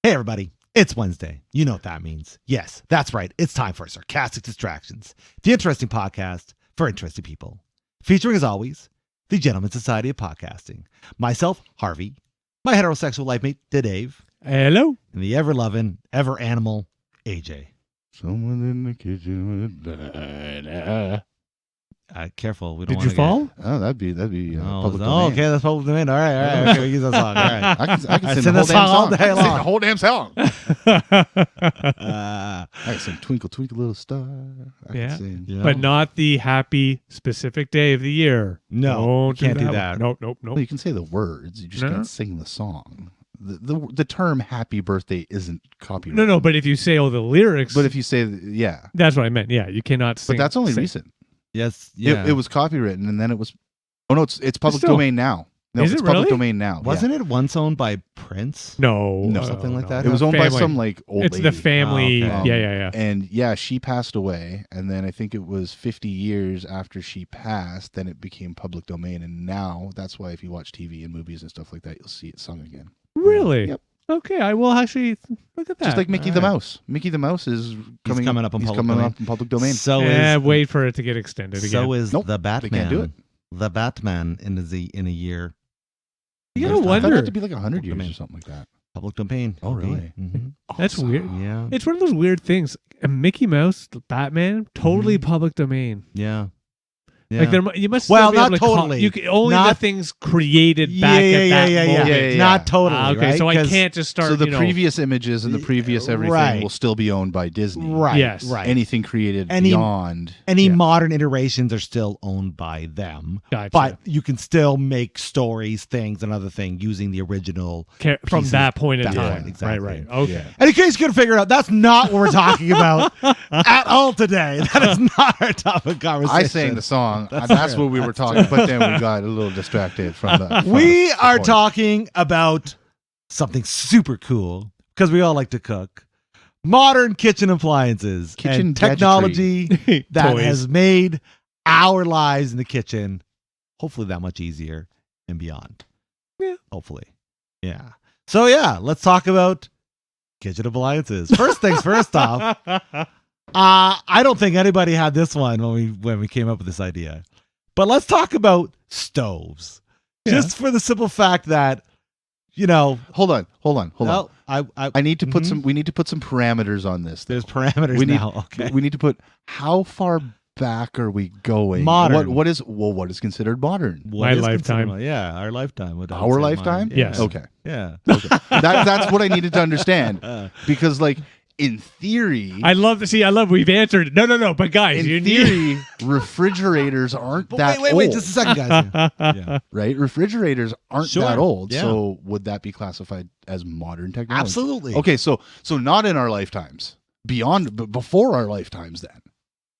Hey, everybody. It's Wednesday. You know what that means. Yes, that's right. It's time for Sarcastic Distractions, the interesting podcast for interesting people. Featuring, as always, the Gentleman Society of Podcasting. Myself, Harvey. My heterosexual life mate, Dave. Hello. And the ever-loving, ever-animal, AJ. Someone in the kitchen with banana. Careful. We don't Did you fall? Oh, that'd be public domain. Okay, that's public domain. All right. Okay, we use that song. All right. I can sing the whole damn all song. day I can sing long. the whole damn song. Uh, I can sing Twinkle, Twinkle, Little Star. I Yeah. can sing. you know, But not the happy specific day of the year. No, Don't you can't do one. that. Nope. Well, you can say the words. You just No. can't sing the song. The term happy birthday isn't copyrighted. No, but if you say all the lyrics, But if you say, yeah. that's what I meant. Yeah, you cannot sing. But that's only sing. recent. yes. Yeah. It was copywritten and then it was, oh no, it's public Still- domain now. No, Is it's it public really? domain now. Wasn't it once owned by Prince? No, Something like that? It was owned by Family. some like old It's lady. the family. Oh, okay. Yeah. And yeah, she passed away. And then I think it was 50 years after she passed, then it became public domain. And now that's why if you watch TV and movies and stuff like that, you'll see it sung again. Really? Yep. Okay, I will actually look at that. Just like Mickey the Alright. Mouse. Mickey the Mouse is coming coming up in he's public coming domain. up in public domain. So wait for it to get extended again. So is Nope, the they Batman. can't do it. The Batman in a year. You Next gotta time. I thought it wonder. had to be like 100 years Domain. or something like that. Public domain. Oh, really? Mm-hmm. That's weird. Yeah. It's one of those weird things. A Mickey Mouse, Batman, totally Mhm. public domain. Yeah. Like you must Well, still be not able to totally. you can, only Not- the things created back at that moment. Yeah. Not totally. Okay, right? so I 'Cause- can't just start. So the you know, previous images and the previous everything Right. will still be owned by Disney. Right. Yes. Right. Anything created Any- beyond. Any Yeah. modern iterations are still owned by them, Gotcha. but you can still make stories, things, and other thing using the original. From pieces that point in that time. point, exactly. Right. Okay. Yeah. And in case you couldn't figure it out, that's not what we're talking about at all today. That is not our topic of conversation. I sang the song. That's That's true. what we were talking, but then we got a little distracted from the. We the are point. talking about something super cool because we all like to cook. Modern kitchen appliances Kitchen and technology that Toys. has made our lives in the kitchen hopefully that much easier and beyond. Yeah. Hopefully. Yeah. So yeah, let's talk about kitchen appliances. First things first off, I don't think anybody had this one when we came up with this idea. But let's talk about stoves. Yeah. Just for the simple fact that, you know, Hold on. well, I need to put Mhm. some. We need to put some parameters on this. there's parameters We need- now. Okay. We need to put how far back are we going? Modern. What is considered modern? What My is lifetime. considered- Yeah, our lifetime. would I Our would say lifetime? mine. Yes. Okay. Yeah. That's what I needed to understand Uh, because, like, in theory, I love we've answered. No. But guys, in you need. theory, refrigerators aren't but that wait, old, just a second, guys. Yeah. right? Refrigerators aren't Sure. that old, Yeah. so would that be classified as modern technology? Absolutely. Okay, so not in our lifetimes, but before our lifetimes, then.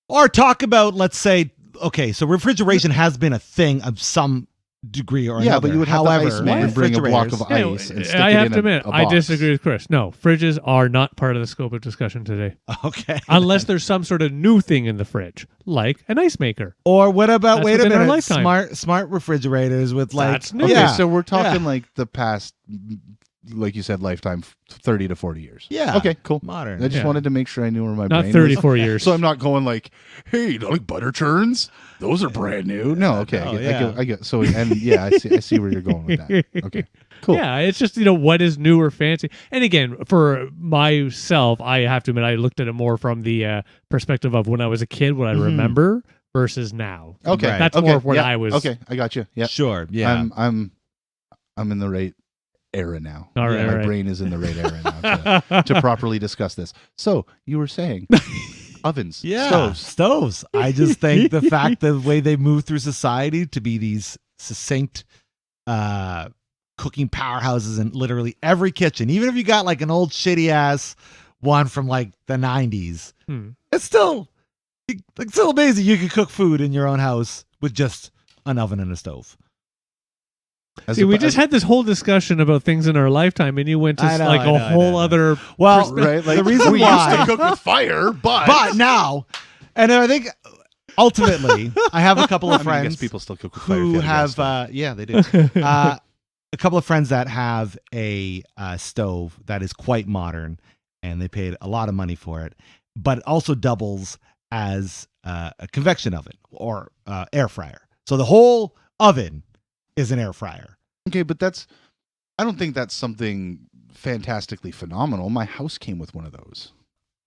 Or talk about, let's say, okay, so refrigeration has been a thing of some degree or another. Yeah, but you would have However, the Iceman bring a block of refrigerators- ice and stick I it have in to admit, a I box. disagree with Chris. No, fridges are not part of the scope of discussion today, Okay. unless there's some sort of new thing in the fridge, like an ice maker. Or what about, That's wait a within our minute, lifetime. smart refrigerators with like, That's new. Okay, yeah, so we're talking yeah. like the past, like you said, lifetime 30 to 40 years. Yeah. Okay, cool. modern. I just Yeah. wanted to make sure I knew where my Not brain 34 was. years. So I'm not going like, hey, you know, like butter churns? Those are brand new. No, okay. No, I get. So, and yeah, I see where you're going with that. Okay, cool. Yeah, it's just, what is new or fancy. And again, for myself, I have to admit, I looked at it more from the perspective of when I was a kid, what I Mhm. remember versus now. Okay, Right. That's okay, more of what yeah, I was. Okay, I got you. Yeah, Sure. Yeah. I'm in the right era now. All right, my all right. brain is in the right era now to properly discuss this. So you were saying ovens, Yeah, stoves. I just think the fact the way they move through society to be these succinct cooking powerhouses in literally every kitchen, even if you got like an old shitty ass one from like the 90s, it's still amazing you can cook food in your own house with just an oven and a stove. See, we just had this whole discussion about things in our lifetime, and you went to I know, like I know, a I whole know. other. Well, right. Like the reason we why- used to cook with fire, but now, and I think ultimately, I have a couple of I mean, I guess friends people still cook with fire. if who you had a gas have, stove. yeah, they do. A a couple of friends that have a stove that is quite modern, and they paid a lot of money for it, but it also doubles as a convection oven or air fryer. So the whole oven is an air fryer. Okay, but I don't think that's something fantastically phenomenal. My house came with one of those.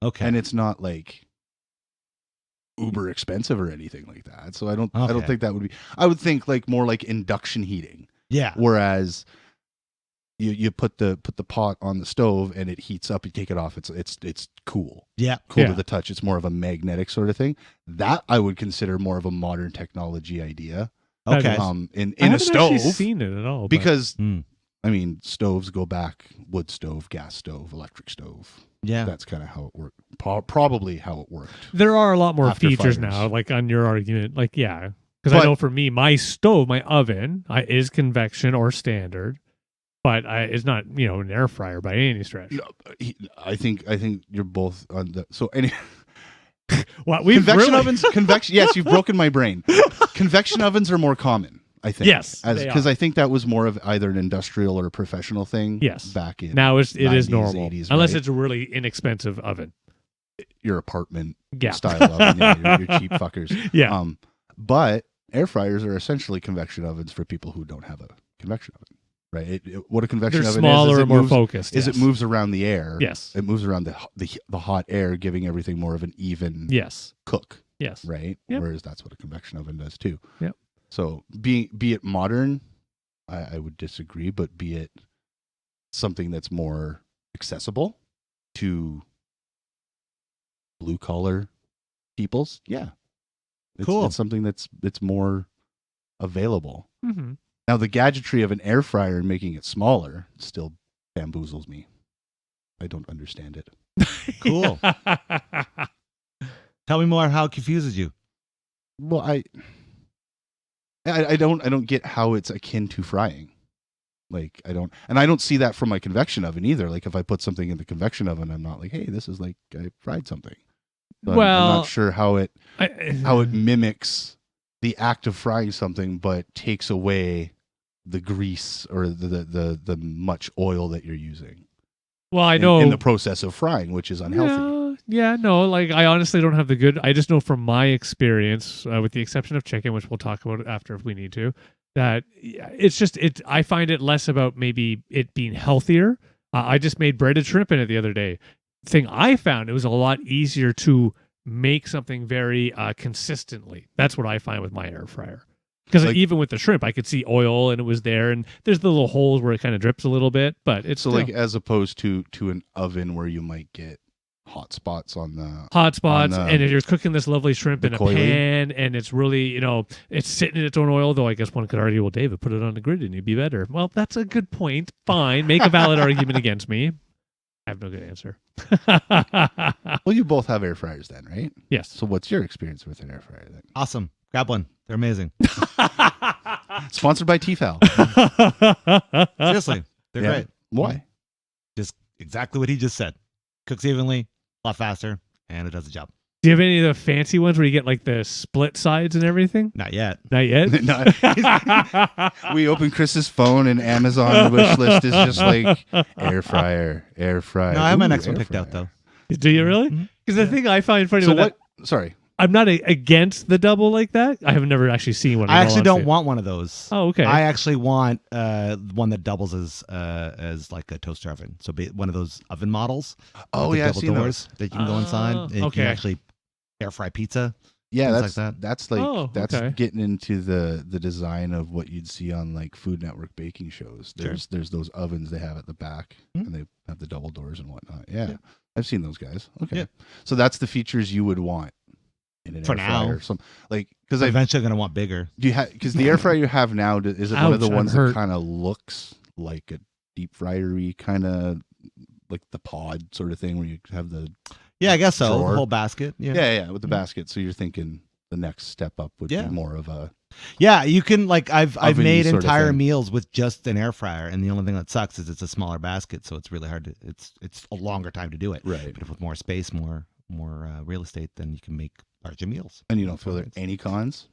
Okay. And it's not like uber expensive or anything like that. So I don't Okay. think that would be. I would think like more like induction heating. Yeah. Whereas you put the pot on the stove and it heats up, you take it off, it's cool. Yeah. Cool Yeah. to the touch. It's more of a magnetic sort of thing. That I would consider more of a modern technology idea. That Okay. is. In I a haven't actually stove. seen it at all. but- Because Hmm. I mean, stoves go back: wood stove, gas stove, electric stove. Yeah. That's kind of how it worked. Probably how it worked. there are a lot more After features fires. now, like on your argument. Like, yeah. Because I But- know for me, my stove, my oven is convection or standard, but it's not, an air fryer by any stretch. No, I think you're both on the. So any Well, we've convection really- ovens, convection. Yes, you've broken my brain. Convection ovens are more common, I think. Yes, they because are. I think that was more of either an industrial or a professional thing. Yes. back in Now it is 90s, normal, 80s, unless right? it's a really inexpensive oven. your apartment Yeah. style oven. Yeah, you're cheap fuckers. Yeah. But air fryers are essentially convection ovens for people who don't have a convection oven, right? What a convection They're oven smaller is and more moves, focused. is yes. it moves around the air. Yes. It moves around the hot air, giving everything more of an even Yes. cook, Yes. right? Yep. Whereas that's what a convection oven does too. Yep. So be it modern, I would disagree, but be it something that's more accessible to blue collar peoples, yeah. Cool. It's something that's more available. Mm-hmm. Now, the gadgetry of an air fryer and making it smaller still bamboozles me. I don't understand it. Cool. Tell me more how it confuses you. Well, I don't get how it's akin to frying. Like I don't see that from my convection oven either. Like if I put something in the convection oven, I'm not like, hey, this is like I fried something. So I'm not sure how it mimics the act of frying something, but takes away the grease or the much oil that you're using. Well, I know in the process of frying, which is unhealthy. Yeah, no, like I honestly don't have the good. I just know from my experience, with the exception of chicken, which we'll talk about after if we need to, that it's just I find it less about maybe it being healthier. I just made breaded shrimp in it the other day. Thing I found, it was a lot easier to make something very consistently. That's what I find with my air fryer. Because Like- even with the shrimp, I could see oil and it was there, and there's the little holes where it kind of drips a little bit, but it's So still like as opposed to an oven where you might get hot spots on the hot spots, on, and you're cooking this lovely shrimp the in a coiling. pan, and it's really, it's sitting in its own oil, though I guess one could argue, well, David, put it on the grid and you'd be better. Well, that's a good point. Fine. Make a valid argument against me. I have no good answer. Well, you both have air fryers then, right? Yes. So what's your experience with an air fryer then? Awesome. Grab one. They're amazing. Sponsored by Tefal. Seriously. They're Yeah. great. Why? Just exactly what he just said. Cooks evenly, a lot faster, and it does the job. Do you have any of the fancy ones where you get like the split sides and everything? Not yet. Not yet. No, we open Chris's phone and Amazon wish list is just like air fryer. No, I have my Ooh, next one air picked out, fryer. though. Do you really? Mhm. Because the thing I find funny So with what? that, Sorry. I'm not against the double like that. I have never actually seen one. I actually don't want one of those. Oh, okay. I actually want one that doubles as like a toaster oven. So one of those oven models. Oh with the yeah, I've double seen those. doors that you can go inside. And you okay. can actually air fry pizza. Yeah, things that's like that. that's like Oh, that's okay. getting into the design of what you'd see on like Food Network baking shows. Sure. There's those ovens they have at the back, Mhm. and they have the double doors and whatnot. Yeah, Yeah. I've seen those guys. Okay, Yeah. so that's the features you would want in an For air now. fryer. Some like because I Eventually, going to want bigger. do you have because the air fryer you have now is it one of the Ouch, I'm ones that hurt. kind of looks like a deep fryery kind of like the pod sort of thing where you have the Yeah, I guess so. Drawer. The whole basket. Yeah. yeah with the basket. So you're thinking the next step up would Yeah. be more of a Yeah, you can like I've Oven-y made sort of entire thing. meals with just an air fryer, and the only thing that sucks is it's a smaller basket, so it's really hard to. It's a longer time to do it. right. But with more space, more real estate, then you can make larger meals. And you don't feel there It's any cons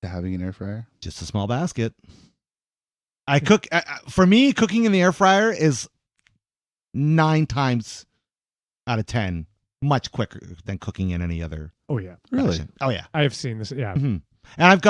to having an air fryer? just a small basket. I cook. For me, cooking in the air fryer is 9 times out of 10 much quicker than cooking in any other. Oh yeah, Really? fashion. Oh yeah. I have seen this. Yeah, And I've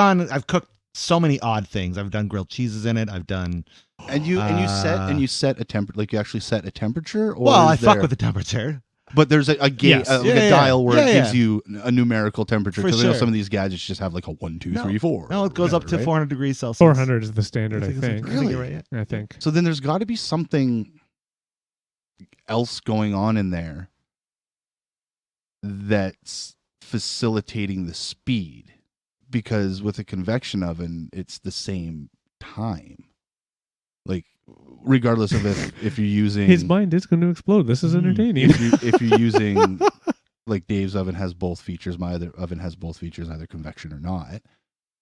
cooked so many odd things. I've done grilled cheeses in it. I've done. And you set a temper, like you actually set a temperature. Or Well, I fuck there- with the temperature. But there's a gauge, Yes. like Yeah, a yeah. dial where Yeah, it gives yeah. you a numerical temperature. For Because I know sure. some of these gadgets just have like a 1, 2, No. 3, 4. No, it goes up to right? 400 degrees Celsius. 400 is the standard. I it's- think. I think you're Really? right, yeah. I think. So then there's got to be something else going on in there that's facilitating the speed, because with a convection oven, it's the same time. Like, regardless of if you're using His mind is going to explode. This is entertaining. if you're using like Dave's oven has both features, my other oven has both features, either convection or not.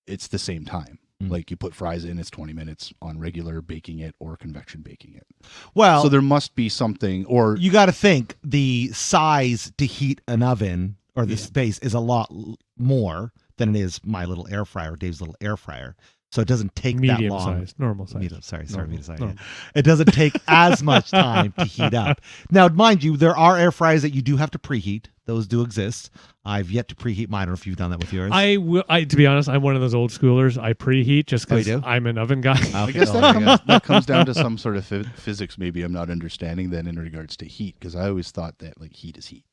It's the same time. Like you put fries in, it's 20 minutes on regular baking it or convection baking it. Well, So there must be something, or you got to think the size to heat an oven or the space is a lot more than it is my little air fryer, Dave's little air fryer. So it doesn't take that Medium long. size, normal size. Medium, sorry, medium size. normal. It doesn't take as much time to heat up. Now, mind you, there are air fryers that you do have to preheat. Those do exist. I've yet to preheat mine. I don't know if you've done that with yours. I will. To be honest, I'm one of those old schoolers. I preheat just Oh, you because do? I'm an oven guy. I guess that comes down to some sort of physics maybe I'm not understanding then in regards to heat, because I always thought that like heat is heat.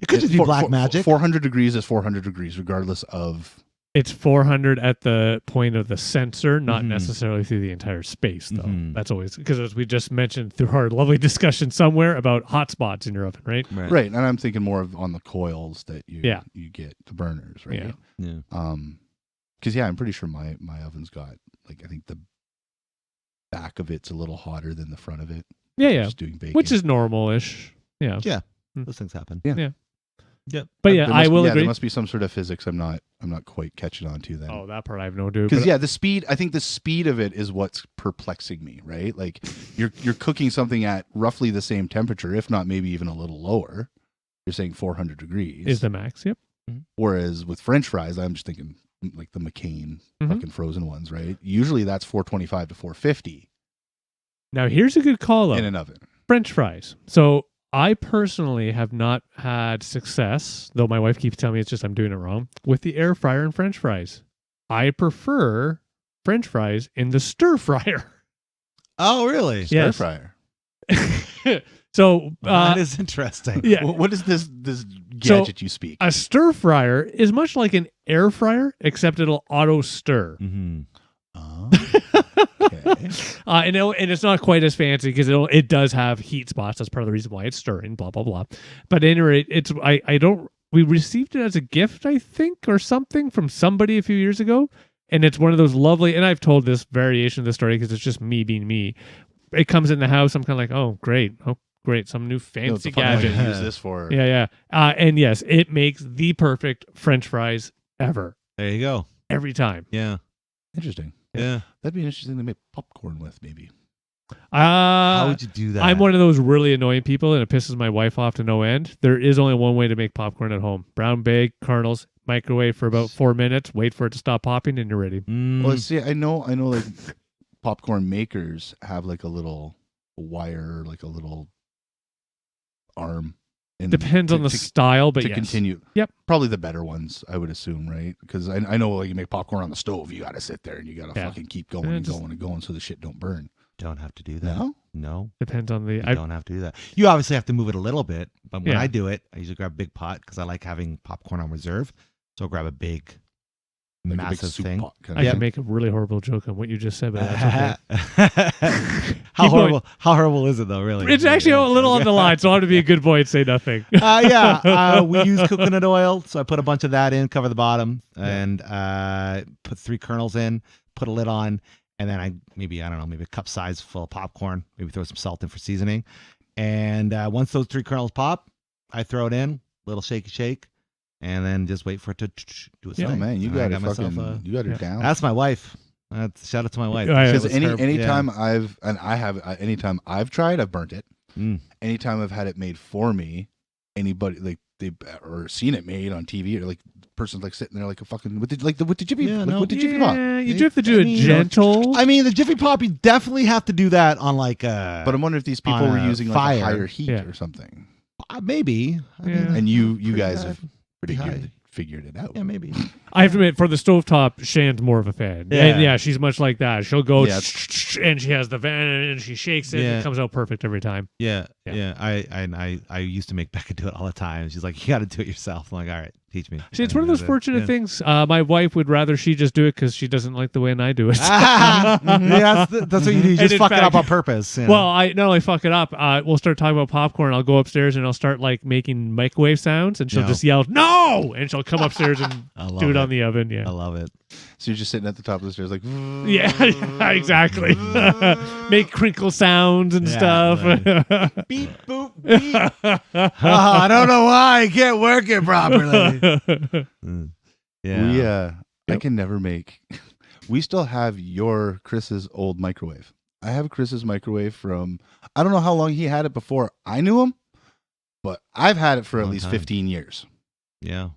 It could just be black magic. 400 degrees is 400 degrees regardless of. It's 400 at the point of the sensor, not Mhm. necessarily through the entire space, though. Mhm. That's always because, as we just mentioned through our lovely discussion somewhere about hot spots in your oven, right? Right, and I'm thinking more of on the coils that you Yeah. you get the burners, right? Yeah. Yeah. Because I'm pretty sure my oven's got like I think the back of it's a little hotter than the front of it. Yeah. Just doing bacon, Which is normal-ish. Yeah. Those things happen. Yeah. Yeah. Yep. But yeah, There I must be- will yeah, agree. There must be some sort of physics I'm not quite catching on to then. Oh, that part I have no idea. Because but- the speed, I think the speed of it is what's perplexing me, right? Like you're cooking something at roughly the same temperature, if not maybe even a little lower. You're saying 400 degrees. is the max. Yep. Whereas with French fries, I'm just thinking like the McCain Mhm. fucking frozen ones, right? Usually that's 425 to 450 Now here's a good call out. in an oven. French fries. So I personally have not had success, though my wife keeps telling me it's just I'm doing it wrong, with the air fryer and French fries. I prefer French fries in the stir fryer. Oh, really? Stir Yes. fryer. So That is interesting. yeah, What is this gadget you speak? a stir fryer is much like an air fryer, except it'll auto stir. Mm-hmm. Oh, okay. And it's not quite as fancy because it does have heat spots. That's part of the reason why it's stirring. Blah blah blah. But at any rate, we received it as a gift, I think, or something from somebody a few years ago, and it's one of those lovely. And I've told this variation of the story because it's just me being me. It comes in the house. I'm kind of like, oh great, some new No, fancy it's a fun way gadget. to use this for. Yeah. And yes, it makes the perfect French fries ever. There you go. Every time. Yeah. Interesting. Yeah. That'd be interesting to make popcorn with, maybe. How would you do that? I'm one of those really annoying people, and it pisses my wife off to no end. There is only one way to make popcorn at home: brown bag, kernels, microwave for about 4 minutes, wait for it to stop popping, and you're ready. Well, see, I know, like popcorn makers have like a little wire, like a little arm. Depends on the style, but to yes. continue. Yep. Probably the better ones, I would assume, right? Because I know like you make popcorn on the stove, you got to sit there and you got to fucking keep going and just- going and going so the shit don't burn. Don't have to do that. No? No. Depends on the. You don't have to do that. You obviously have to move it a little bit, but when Yeah. I do it, I usually grab a big pot because I like having popcorn on reserve. So I'll grab a big, Like a big massive soup thing. pot kind I of can thing. make a really horrible joke on what you just said, but that's okay. How Keep going. horrible? How horrible is it though? Really? It's actually a little on the line, so I want to be a good boy and say nothing. We use coconut oil, so I put a bunch of that in, cover the bottom, and put 3 kernels in, put a lid on, and then maybe a cup size full of popcorn, maybe throw some salt in for seasoning, and once those 3 kernels pop, I throw it in, little shaky shake, and then just wait for it to do its Oh thing. man, you And I got it myself fucking, you got it down. That's my wife. Shout out to my wife. Yeah, Because That was her- anytime anytime I've tried, I've burnt it. Mm. Anytime I've had it made for me, anybody like they or seen it made on TV or like person's like sitting there like a fucking with the Jiffy Yeah, no. with the Jiffy Pop. Yeah, you do have to do I it mean, gentle. I mean, the Jiffy Pop, you definitely have to do that on like a. But I'm wondering if these people on were a using like fire. a higher heat Yeah. or something. Maybe. I Yeah. And you pretty guys high. have Pretty high. figured it out. Yeah, maybe. I have to admit, for the stovetop, Shan's more of a fan. Yeah. And yeah, she's much like that. She'll go Yeah. and she has the van and she shakes it and Yeah. it comes out perfect every time. Yeah, Yeah. yeah. I used to make Becca do it all the time. She's like, you got to do it yourself. I'm like, all right, teach me. See, it's And one of those that's it. fortunate Yeah. things. My wife would rather she just do it because she doesn't like the way I do it. Yeah, that's what you do. You And just in fuck it up fact- on purpose. you know? Well, I not only fuck it up, we'll start talking about popcorn. I'll go upstairs and I'll start like making microwave sounds, and she'll No. just yell "No!" and she'll come upstairs and I love do it on the oven. I Yeah, love it. So you're just sitting at the top of the stairs like yeah, exactly. Make crinkle sounds and Yeah, stuff. Beep boop beep. I don't know why I can't work it properly. Yeah. we I Yep. can never make we still have your Chris's old microwave. I have Chris's microwave from I don't know how long he had it before I knew him, but I've had it for at Long least time. 15 years. Yeah.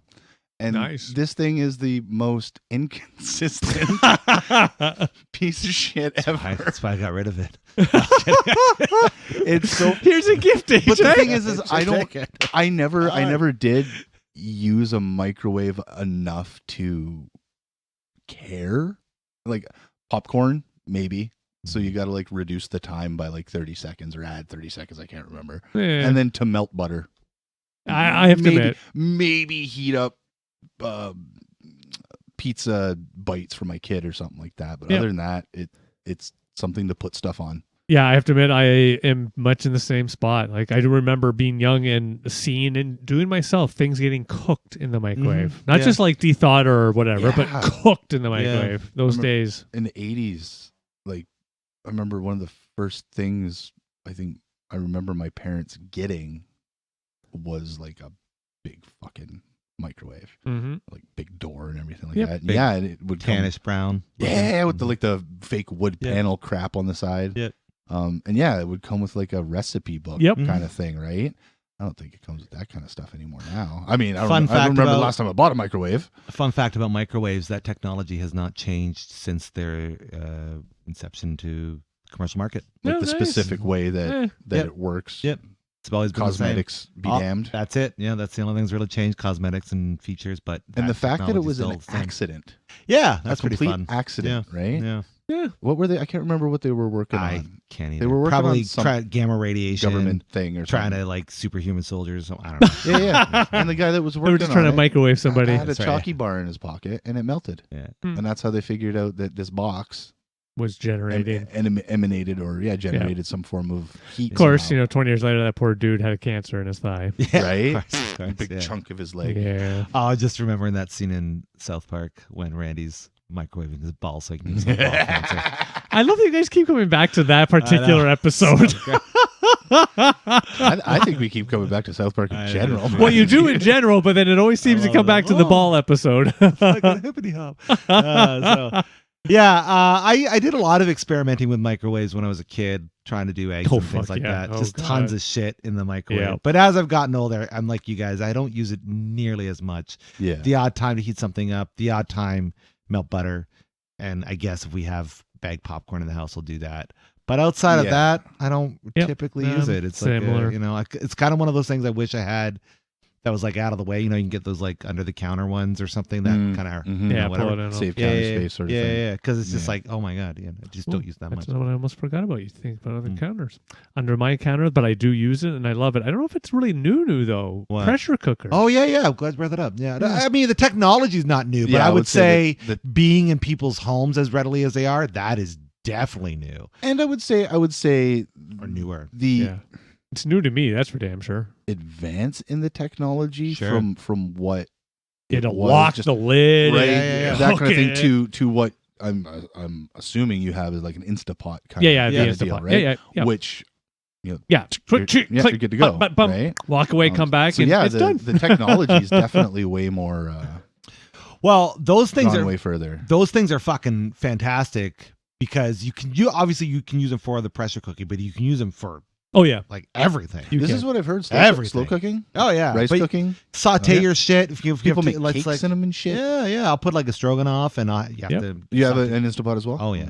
And Nice. this thing is the most inconsistent piece of shit ever. That's why I got rid of it. It's so Here's a gift. But the thing is Take it. I never did use a microwave enough to care. Like popcorn, maybe. So you got to like reduce the time by like 30 seconds or add 30 seconds. I can't remember. Yeah. And then to melt butter. I have to admit, maybe heat up pizza bites for my kid or something like that. But Yeah. other than that, it's something to put stuff on. yeah, I have to admit, I am much in the same spot. Like I do remember being young and seeing and doing myself things getting cooked in the microwave, not Yeah. just like de-thawed or whatever, but Yeah. cooked in the microwave. Those Remember- days. In the 80s, like I remember one of the first things I think I remember my parents getting was like a big fucking microwave, Mm-hmm. like big door and everything like Yep. that. And Big yeah, and it would come, Tannish brown. yeah, with the like the fake wood Yeah. panel crap on the side. Yep. And yeah, it would come with like a recipe book Yep. kind of thing, right? I don't think it comes with that kind of stuff anymore now. I mean, I don't, Fun I don't fact remember the about- last time I bought a microwave. A fun fact about microwaves: that technology has not changed since their inception to commercial market. Like Oh, the nice. specific way that Yep. it works. Yep. It's always been the same. Cosmetics be Oh, damned. That's it. Yeah, that's the only thing that's really changed: cosmetics and features. But And the fact that it technology's was still an the same. accident. Yeah, that's a pretty complete fun. accident, right? Yeah, Yeah. What were they? I can't remember what they were working I on. can't even. They were working probably on some try gamma radiation, Government thing or trying something. to like superhuman soldiers. I don't know. Yeah. And the guy that was They working were just trying on to it microwave somebody. had a That's right. chalky bar in his pocket and it melted. Yeah. Hmm. And that's how they figured out that this box Was generating. emanated or generated some form of heat. Of course, somehow. 20 years later, that poor dude had a cancer in his thigh. Yeah, Right? of course, A big yeah. chunk of his leg. Yeah. Oh, just remembering that scene in South Park when Randy's microwaving his ball so he can use his ball cancer. I love that you guys keep coming back to that particular episode. I think we keep coming back to South Park in I general. do. Well, you do in general, but then it always seems to love come it. back to the Oh. ball episode. Like a hippity hop. I did a lot of experimenting with microwaves when I was a kid, trying to do eggs Oh, and things fuck like yeah. that. Oh, Just God. tons of shit in the microwave. Yeah. But as I've gotten older, I'm like you guys. I don't use it nearly as much. Yeah. The odd time to heat something up, the odd time melt butter, and I guess if we have bagged popcorn in the house, we'll do that. But outside of Yeah. that, I don't Yep. typically use it. It's like Similar. it's kind of one of those things I wish I had that was like out of the way. You know, you can get those like under the counter ones or something that Mm, kind of mhm. Yeah, whatever. pull it in. Save yeah, counter yeah, space sort of yeah, thing. yeah, because it's just Yeah. like, oh my god, I just don't use that That's much. what I almost forgot about. You think about other Mm. counters. Under my counter, but I do use it and I love it. I don't know if it's really new though. What? Pressure cooker. Oh yeah. I'm glad you brought that up. Yeah, Yeah. I mean the technology's not new, but Yeah, I would say that being in people's homes as readily as they are, that is definitely new and I would say or newer. the Yeah. It's new to me, that's for damn sure. advance in the technology Sure. from what It'll was, lock just- the lid. right and that kind of thing cook it. to what I'm assuming you have is like an Instapot kind Yeah, of the kind Instapot. of deal, right? Yeah. Which Yeah. you're, Click, yeah, click, you're good to go, bum, right? Walk away, come back, So and yeah, it's the, done. the technology is definitely way more Well, those things gone are way further. those things are fucking fantastic because you obviously you can use them for the pressure cooking, but you can use them for Oh yeah, like everything. You This can. is what I've heard. Everything. Slow cooking, Oh yeah, rice But cooking. saute Yeah. your shit. If you People have make to, let's cakes like, in them and shit. yeah. I'll put like a stroganoff, and you have Yep. to. You have saute- an Instapot as well? Oh yeah.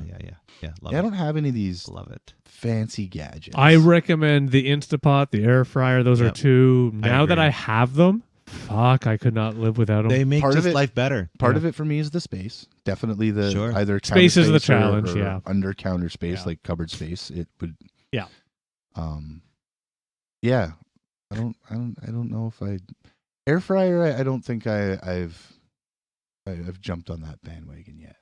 Love I it. don't have any of these Love it. fancy gadgets. I recommend the Instapot, the air fryer. Those are Yep. two. Now that agree. I have them, fuck, I could not live without them. They make Part of just it- life better. Part of it for me is the space. Definitely the Sure. either counter Space is the space or- challenge, or yeah. under counter space, Yeah. like cupboard space. It would. Yeah. Yeah. I don't know if I air fryer. I don't think I've jumped on that bandwagon yet.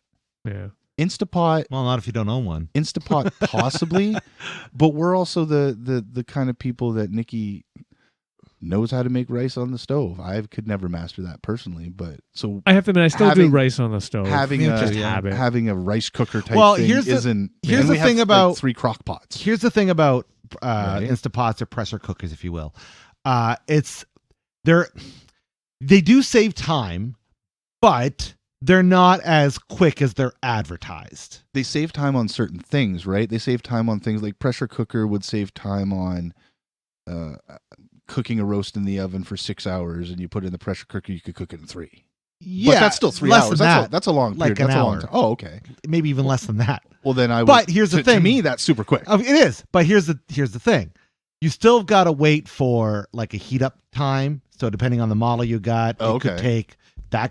Yeah. Instapot. Well, not if you don't own one. Instapot possibly, but we're also the kind of people that Nikki knows how to make rice on the stove. I could never master that personally, but so I have to admit, I still do Having- rice on the stove. having Me a too, just yeah. habit. having a rice cooker type Well, thing here's the- isn't. here's and the we have, thing about- like 3 crock pots. Here's the thing about Right. Instapots or pressure cookers, if you will. They do save time, but they're not as quick as they're advertised. They save time on certain things, right? They save time on things like pressure cooker would save time on cooking a roast in the oven for 6 hours, and you put it in the pressure cooker, you could cook it in 3. Yeah, But that's still 3 less hours. than that. That's a long Like period. an That's a long hour. time. Oh, okay. Maybe even less than that. Well, then I would. But here's the to thing. me, that's super quick. It is, but here's the thing. You still got to wait for like a heat up time. So depending on the model you got, Oh, it could okay.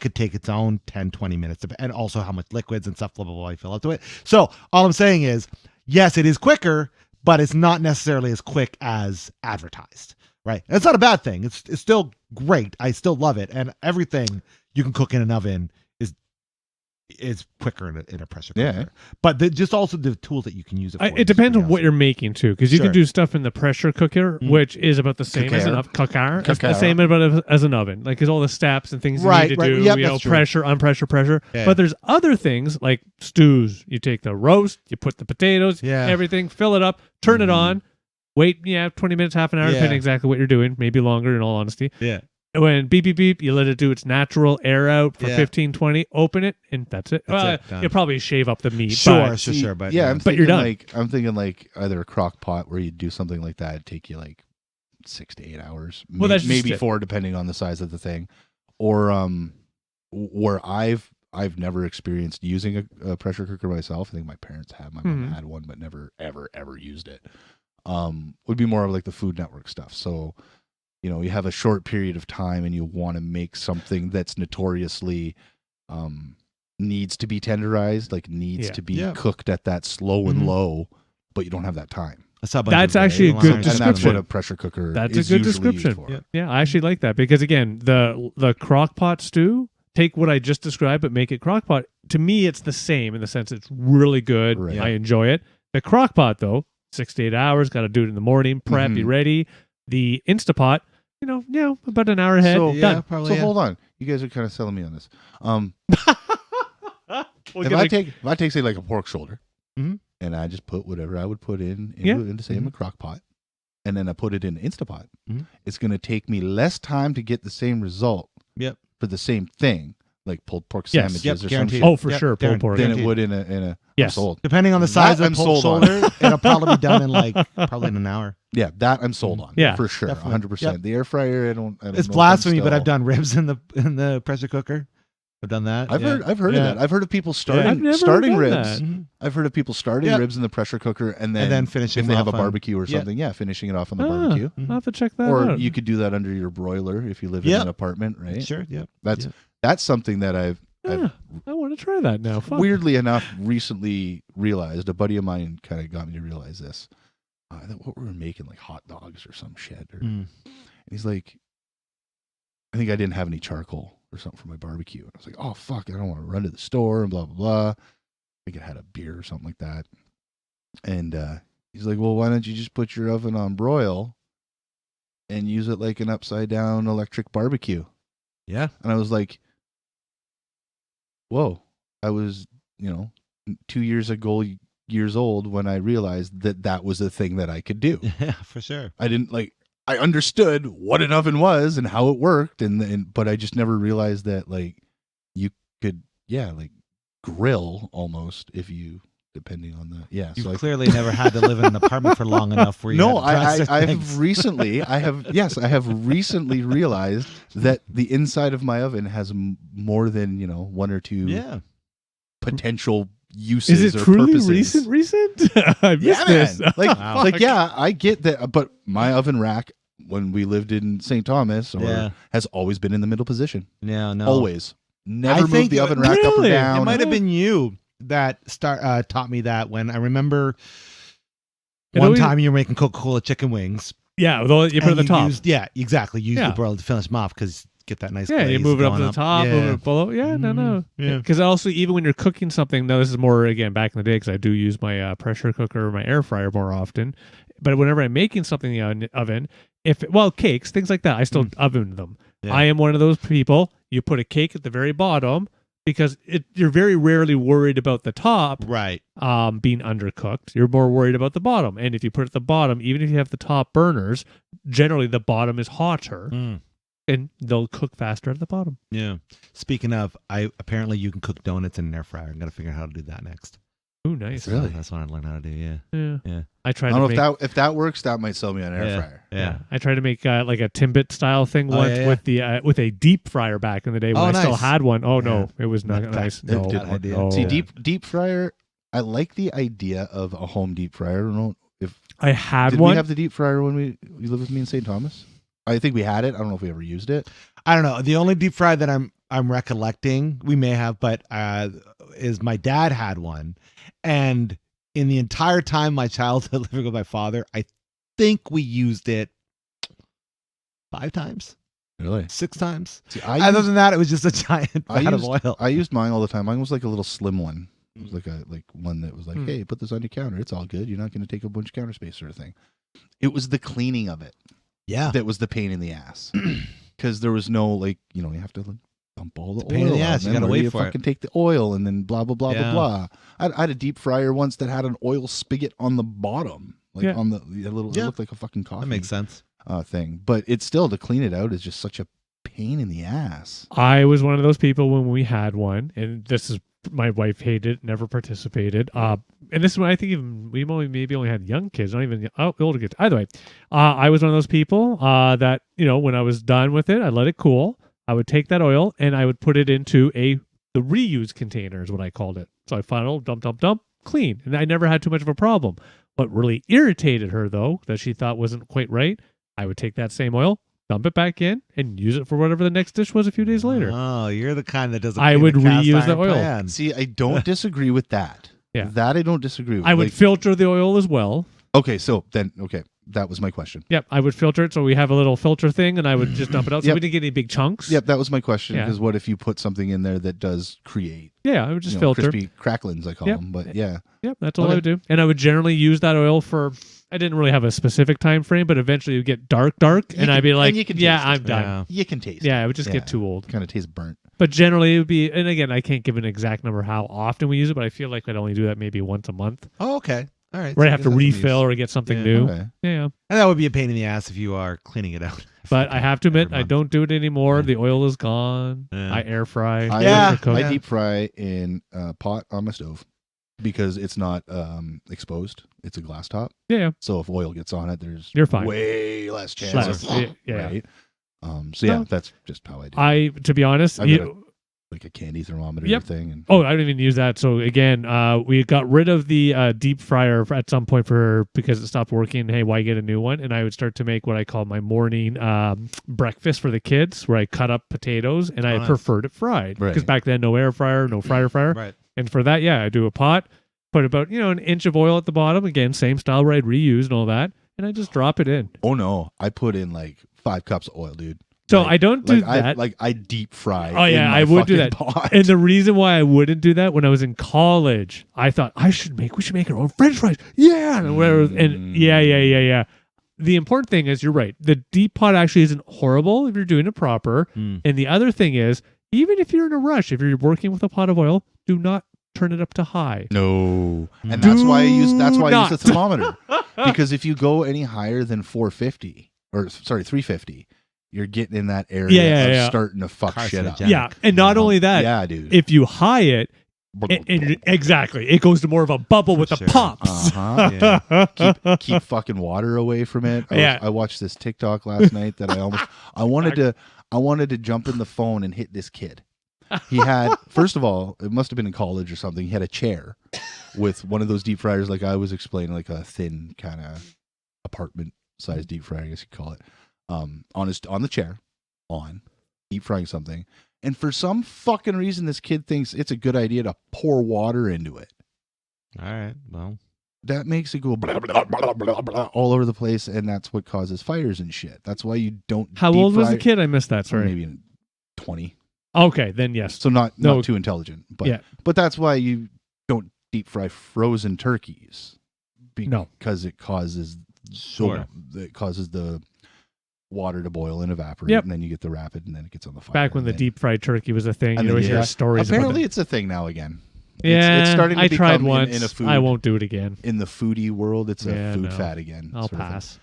take its own 10, 20 minutes, and also how much liquids and stuff, blah, blah, blah, you fill up to it. So all I'm saying is, yes, it is quicker, but it's not necessarily as quick as advertised, right? And it's not a bad thing. It's still great. I still love it. And everything you can cook in an oven is quicker in a pressure cooker. Yeah. But just also the tools that you can use it for. It depends on what you're making too, because you Sure. can do stuff in the pressure cooker, Mm. which is about the same as an Cooker. It's the same as an oven, like 'cause all the steps and things you Right, need to right. do, Yep, you know, that's true. pressure, unpressure. Yeah. But there's other things like stews. You take the roast, you put the potatoes, Yeah. everything, fill it up, turn it Mhm. on, wait, 20 minutes, half an hour, Yeah. depending exactly what you're doing, maybe longer in all honesty. Yeah. When beep, beep, beep, you let it do its natural air out for Yeah. 15, 20, open it, and that's it. That's Well, it, done. you'll probably shave up the meat. Sure, but- sure, but yeah, I'm But you're thinking done. I'm thinking like either a crock pot where you do something like that, it'd take you like 6 to 8 hours. Well, that's just maybe it. 4, depending on the size of the thing. Or where I've never experienced using a pressure cooker myself. I think my parents have. My mom Mhm. had one, but never ever used it. Would be more of like the Food Network stuff. So, you have a short period of time and you want to make something that's notoriously needs to be tenderized, like needs Yeah. to be Yeah. cooked at that slow and Mhm. low, but you don't have that time. That's actually a good And that's description. what a pressure cooker That's a is good usually used description. for. Yeah. Yeah, I actually like that because again, the crock pot stew, take what I just described but make it crock pot. To me, it's the same in the sense it's really good. Right. I enjoy it. The crock pot though, 6 to 8 hours, got to do it in the morning, prep, be Mhm. ready. The Instapot, about an hour ahead, So, done. probably. So yeah. hold on, you guys are kind of selling me on this. We'll If get I take say like a pork shoulder, Mhm. and I just put whatever I would put into say Mm-hmm. a crock pot, and then I put it in Instapot, Mhm. it's going to take me less time to get the same result. Yep. For the same thing, like pulled pork Yes. sandwiches Yep, or some guaranteed. shit, Oh, for Yep, sure, pulled guaranteed. pork. than Guaranteed. it would in a Yes. I'm sold. Depending on the size That of I'm the pork sold on. shoulder, it'll probably be done in probably in an hour. Yeah, that I'm sold on. Yeah, for sure, definitely. 100%. Yep. The air fryer, I don't It's know if I'm blasphemy, but still- I've done ribs in the pressure cooker. I've done that. I've yeah. heard Yeah. of that. I've heard of people I've starting never starting done ribs. that. Mhm. I've heard of people starting Yep. ribs in the pressure cooker and And then finishing if they have a off on- barbecue or Yep. something, finishing it off on the Ah, barbecue. I'll have to check that Or out. you could do that under your broiler if you live in Yep. an apartment, right? Sure. Yep. That's something that I've Yeah, I want to try that now. Fuck. weirdly enough recently realized. A buddy of mine kind of got me to realize this. That what we were making, like hot dogs or some shit. And he's like, I think I didn't have any charcoal or something for my barbecue. And I was like, oh, fuck, I don't want to run to the store and blah, blah, blah. I think I had a beer or something like that. And he's like, well, why don't you just put your oven on broil and use it like an upside down electric barbecue? Yeah. And I was like, whoa, I was, 2 years old when I realized that was a thing that I could do. Yeah, for sure. I didn't I understood what an oven was and how it worked. But I just never realized that you could, grill almost if you depending on the yeah. You've So clearly never had to live in an apartment for long enough where you no, had to try I things. have recently, I have recently realized that the inside of my oven has more than one or two Yeah. potential uses Is it or truly purposes. recent? I missed this. Like, Wow. like yeah, I get that, but my oven rack when we lived in St. Thomas has always been in the middle position. Yeah, no. Always. Never think moved the oven rack up or Really? down. It might have been you that taught me that when I remember It one always- time you were making Coca-Cola chicken wings. Yeah, well, you put it at the and top. Exactly. Use Yeah. the broil to finish them off because get that nice Yeah, you glaze move it up going to the top, move it below. Yeah, no. Yeah. Because also, even when you're cooking something, now this is more, again, back in the day, because I do use my pressure cooker or my air fryer more often. But whenever I'm making something in the oven, cakes, things like that, I still oven them. Yeah. I am one of those people, you put a cake at the very bottom, because you're very rarely worried about the top Right. being undercooked. You're more worried about the bottom. And if you put it at the bottom, even if you have the top burners, generally the bottom is hotter. And they'll cook faster at the bottom. Yeah. Speaking of, apparently you can cook donuts in an air fryer. I'm gonna figure out how to do that next. Ooh, nice. Really? That's what I learned how to do. Yeah. Yeah. I tried I to don't make, know if that works. That might sell me on air fryer. Yeah. I tried to make like a Timbit style thing once with a deep fryer back in the day when I still nice. had one. Oh Yeah. no, it was not nice. No, did work. no. See, deep fryer. I like the idea of a home deep fryer. I don't know if I had did one. we have the deep fryer when you lived with me in St. Thomas. I think we had it. I don't know if we ever used it. I don't know. The only deep fry that I'm recollecting, we may have, but is my dad had one, and in the entire time my childhood living with my father, I think we used it 5 times, Really? 6 times. See, Other than that, it was just a giant vat of oil. I used mine all the time. Mine was like a little slim one. It was like one that was like, hey, put this on your counter. It's all good. You're not going to take a bunch of counter space sort of thing. It was the cleaning of it Yeah. that was the pain in the ass. Because there was no you have to dump all the pain oil. in the out, ass. and You then gotta where do wait for it. fucking take the oil and then blah blah blah Yeah. blah blah. I had a deep fryer once that had an oil spigot on the bottom, on the little. It looked like a fucking coffee. That makes sense. Thing, but it's still to clean it out is just such a pain in the ass. I was one of those people when we had one, and this is my wife hated, never participated. And this is when I think even we only had young kids, not even older kids. Either way, I was one of those people that when I was done with it, I let it cool. I would take that oil and I would put it into the reuse container is what I called it. So I funnel, dump, clean, and I never had too much of a problem. What really irritated her though, that she thought wasn't quite right, I would take that same oil, dump it back in, and use it for whatever the next dish was a few days later. Oh, you're the kind that doesn't. I would reuse the oil. Pan. See, I don't disagree with that. Yeah. That I don't disagree with. I would filter the oil as well. Okay, so then that was my question. Yep, I would filter it. So we have a little filter thing, and I would just dump it out. So Yep. we didn't get any big chunks. Yep, that was my question. Yeah. Because what if you put something in there that does create Yeah, I would just filter. crispy cracklins, I call them. But yeah, Yep, that's all I Okay. would do. And I would generally use that oil for. I didn't really have a specific time frame, but eventually it would get dark, and I'd be like, you can "Yeah, taste it. I'm done." Yeah. you can taste. Yeah, it would just get too old. Kind of tastes burnt. But generally, it would be. And again, I can't give an exact number how often we use it, but I feel like I'd only do that maybe once a month, Oh, okay. All right. where So I have to guess that's some refill use. or get something Yeah. new. Okay. Yeah. And that would be a pain in the ass if you are cleaning it out. But I have to admit, Every I month. don't do it anymore. Yeah. The oil is gone. Yeah. I air fry. Yeah. overcook. I deep fry in a pot on my stove because it's not exposed. It's a glass top. Yeah. So if oil gets on it, there's You're fine. way less chance. Less. Of, Yeah. Right. So yeah, No. that's just how I do it. To be honest, I've got like a candy thermometer Yep. thing. And oh, I don't even use that. So again, we got rid of the deep fryer at some point because it stopped working. Hey, why get a new one? And I would start to make what I call my morning breakfast for the kids, where I cut up potatoes and I nice. preferred it fried because Right. back then no air fryer, no fryer. Right. And for that, I do a pot, put about an inch of oil at the bottom. Again, same style where I'd reuse and all that, and I just drop it in. oh no, I put in like 5 cups of oil, dude. So Like- I don't do that. I deep fry. Oh, yeah, in my I would do fucking that. Pot. And the reason why I wouldn't do that, when I was in college, I thought we should make our own French fries. Yeah, and whatever. And yeah. The important thing is, you're right. The deep pot actually isn't horrible if you're doing it proper. Mm. And the other thing is, even if you're in a rush, if you're working with a pot of oil, do not turn it up to high. No, and that's why I use not. the thermometer, because if you go any higher than 350, you're getting in that area of starting to fuck shit up. Carcinogenic. Yeah, and not only that, Yeah, dude. if you high it, Exactly. It goes to more of a bubble with the Sure. pops. Yeah. keep fucking water away from it. Yeah. I watched this TikTok last night that I wanted to jump in the phone and hit this kid. He had, first of all, it must have been in college or something. He had a chair with one of those deep fryers, like I was explaining, like a thin kind of apartment size deep fryer, I guess you call it. On the chair, deep frying something. And for some fucking reason, this kid thinks it's a good idea to pour water into it. All right. Well, That makes it go blah, blah, blah, blah, blah, all over the place, and that's what causes fires and shit. That's why you don't. How deep old was fry- the kid? I missed that. Sorry. Maybe 20. Okay, then yes. So not No. too intelligent, but Yeah. but that's why you don't deep fry frozen turkeys. No. Because it causes Sure. it causes the water to boil and evaporate, Yep. and then you get the rapid, and then it gets on the fire. Back when and the then- deep fried turkey was a thing, and you always then, hear stories apparently about it's a thing now again. it. Yeah, It's starting to I tried become once. in a food. I won't do it again. In the foodie world, it's a Yeah, food no. fad again. I'll sort of thing. pass.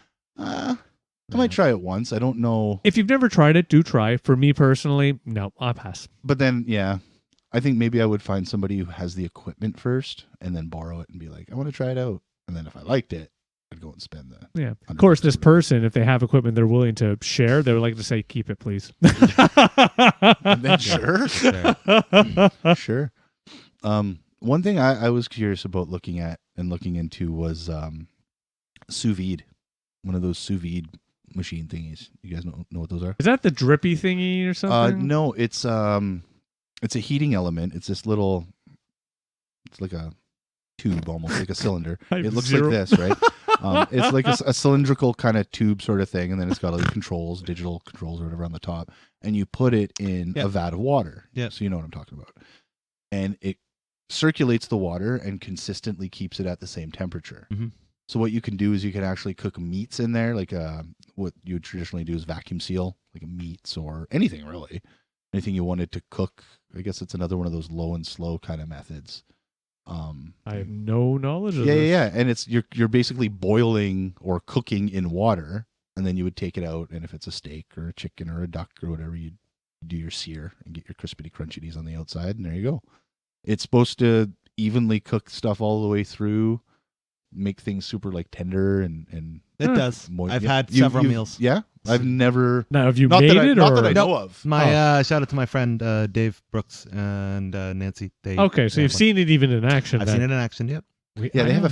I might try it once. I don't know. If you've never tried it, do try. For me personally, no, I'll pass. But then, yeah, I think maybe I would find somebody who has the equipment first and then borrow it and be like, I want to try it out. And then if I liked it, I'd go and spend the. Yeah. Of course, this person, if they have equipment they're willing to share, they would like to say, keep it, please. And then sure. Sure. One thing I was curious about looking into was sous vide. One of those sous vide machine thingies. You guys know what those are? Is that the drippy thingy or something? No, it's a heating element. It's this little. It's like a tube, almost like a cylinder. It looks like this, right? It's like a cylindrical kind of tube sort of thing, and then it's got like controls, digital controls or whatever on the top, and you put it in a vat of water. Yeah. So you know what I'm talking about. And it circulates the water and consistently keeps it at the same temperature. Mm-hmm. So what you can do is you can actually cook meats in there, like what you would traditionally do is vacuum seal, like meats or anything really. Anything you wanted to cook. I guess it's another one of those low and slow kind of methods. I have no knowledge of Yeah, this. yeah, and it's you're basically boiling or cooking in water, and then you would take it out, and if it's a steak or a chicken or a duck or whatever, you'd do your sear and get your crispity crunchities on the outside, and there you go. It's supposed to evenly cook stuff all the way through, make things super like tender and it does. moist. I've Yeah. had several You've- meals. Yeah, I've never. Now, have you Not made that it? not or? that I know of. My shout out to my friend Dave Brooks and Nancy. They Okay, so you've seen it even in action. I've then. seen it in action. Yep. Yeah, they have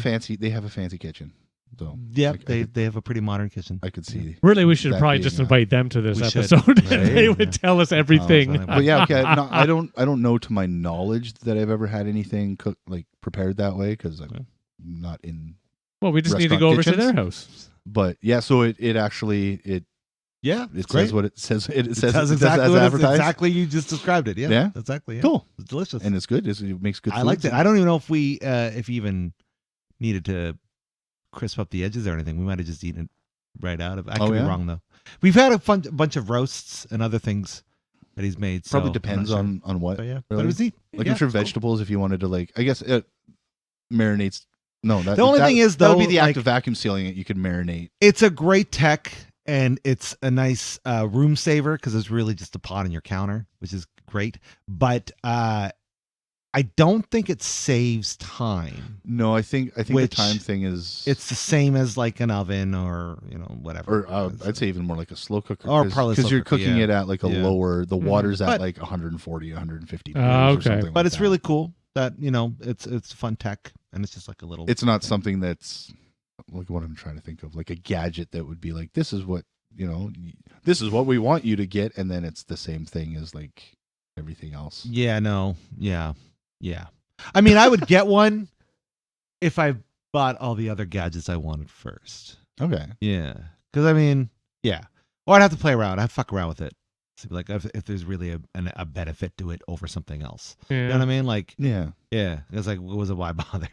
a fancy kitchen. So Yep. I They have a pretty modern kitchen. I could see. Really, we should that probably being, just invite them to this we should. episode. Right. and they would Yeah. tell us everything. But But yeah, okay. No, I don't know to my knowledge that I've ever had anything cooked like prepared that way because I'm Okay. not in. Well, we just need to Restaurant go over to kitchens? their house. But yeah, so it actually Yeah, it it's says great. what it says. It says does it exactly as what advertised. exactly you just described it. Yeah. Yeah? Exactly. Yeah. Cool, It's delicious. and it's good. It makes good. I liked foods. it. I don't even know if we if you even needed to crisp up the edges or anything. We might have just eaten it right out of. I could be yeah? wrong though. We've had a bunch of roasts and other things that he's made. So Probably I'm depends not sure. on what. But yeah, really. but it was neat. Like Yeah, I'm sure it's cool. vegetables, if you wanted to like, I guess it marinates. No, The only thing is, that would though, be the act like- of vacuum sealing it. You could marinate. It's a great tech and it's a nice room saver because it's really just a pot on your counter, which is great. But I don't think it saves time. No, I think the Which- time thing is It's the same as like an oven or whatever. or I'd say even more like a slow cooker, Or probably because slow you're cooker, cooking yeah. it at like a Yeah. lower. The water's at But- like 140, 150 Oh, degrees or okay. something. But like it's that. really cool that it's fun tech and it's just like a little. It's not something that's like what I'm trying to think of, like a gadget that would be like, this is what this is what we want you to get, and then it's the same thing as like everything else. Yeah. No. Yeah. Yeah. I mean, I would get one if I bought all the other gadgets I wanted first. Okay. Yeah. Because I mean, yeah. Or I'd have to play around. I'd fuck around with it. See, like if there's really a benefit to it over something else. You know what I mean? Like, Yeah. yeah. It's like, what was it? Why bother?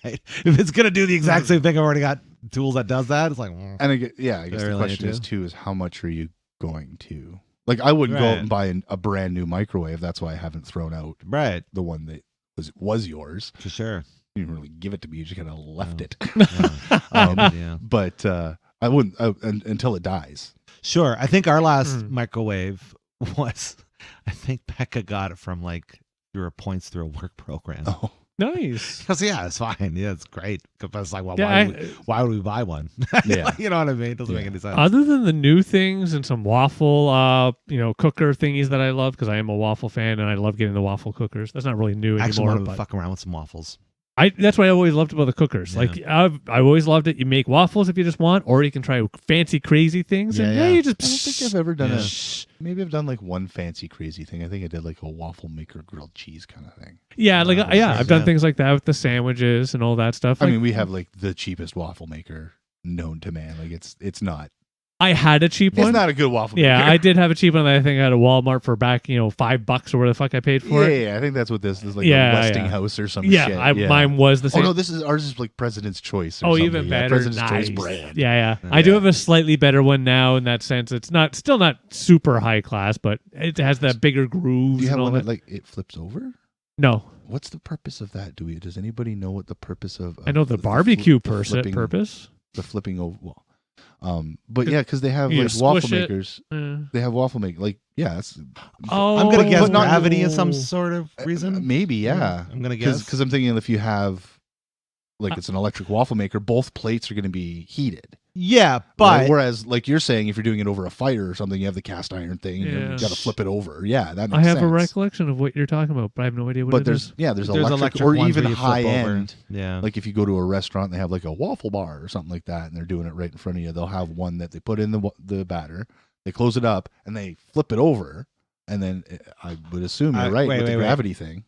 Right? If it's gonna do the exact same thing, I've already got tools that does that. It's like, And I guess the Really question into? is too is how much are you going to like? I wouldn't go out Right. and buy a brand new microwave. That's why I haven't thrown out right, the one that was yours. for sure. You didn't really give it to me. You just kind of left No. it. Yeah. Yeah. But I wouldn't until it dies. Sure. I think our last Mm. microwave was, I think Becca got it from like 0 points through a work program. Oh, Nice. Because it's fine. Yeah, it's great. Because it's like, well, Yeah, why would we buy one? Yeah. You know what I mean? It doesn't make any sense. Other than the new things and some waffle, cooker thingies that I love, because I am a waffle fan and I love getting the waffle cookers. That's not really new I actually anymore. want to But fuck around with some waffles. that's what I always loved about the cookers. Yeah. Like I've always loved it. You make waffles if you just want, or you can try fancy crazy things. And Yeah. you just. I don't think I've ever done Yeah. maybe I've done like one fancy crazy thing. I think I did like a waffle maker grilled cheese kind of thing. Yeah, like I've done Yeah. things like that with the sandwiches and all that stuff. I Like, mean, we have like the cheapest waffle maker known to man. Like it's not. I had a cheap It's one. not a good waffle Yeah, maker. I did have a cheap one that I think I had at Walmart for back, $5 or where the fuck I paid for it. Yeah, I think that's what this is like. Yeah, a Westinghouse or some shit. Yeah. Mine was the Oh same. no, ours is like President's Choice. Or Oh, something. even Yeah, better. President's Nice. Choice brand. Yeah. Yeah. I do have a slightly better one now in that sense. It's still not super high class, but it has the bigger grooves Do you have and all one that that. like it flips over? No, What's the purpose of that? Does anybody know what the purpose of? I know the barbecue flipping, purpose. The flipping over. Well, but yeah, because they have You like squish waffle it. makers. Eh. They have waffle make like that's Oh, I'm gonna guess but not- gravity of some sort of reason. maybe yeah. I'm gonna guess. Because I'm thinking if you have like it's an electric waffle maker, both plates are going to be heated. Yeah, but Right? Whereas, like you're saying, if you're doing it over a fire or something, you have the cast iron thing. And Yeah. you got to flip it over. Yeah, that makes I have sense. a recollection of what you're talking about, but I have no idea what But it there's is. there's electric or ones even where you flip high over. end. Yeah, Like if you go to a restaurant, they have like a waffle bar or something like that, and they're doing it right in front of you. They'll have one that they put in the batter, they close it up, and they flip it over. And then I would assume you're right wait, with the wait. gravity thing.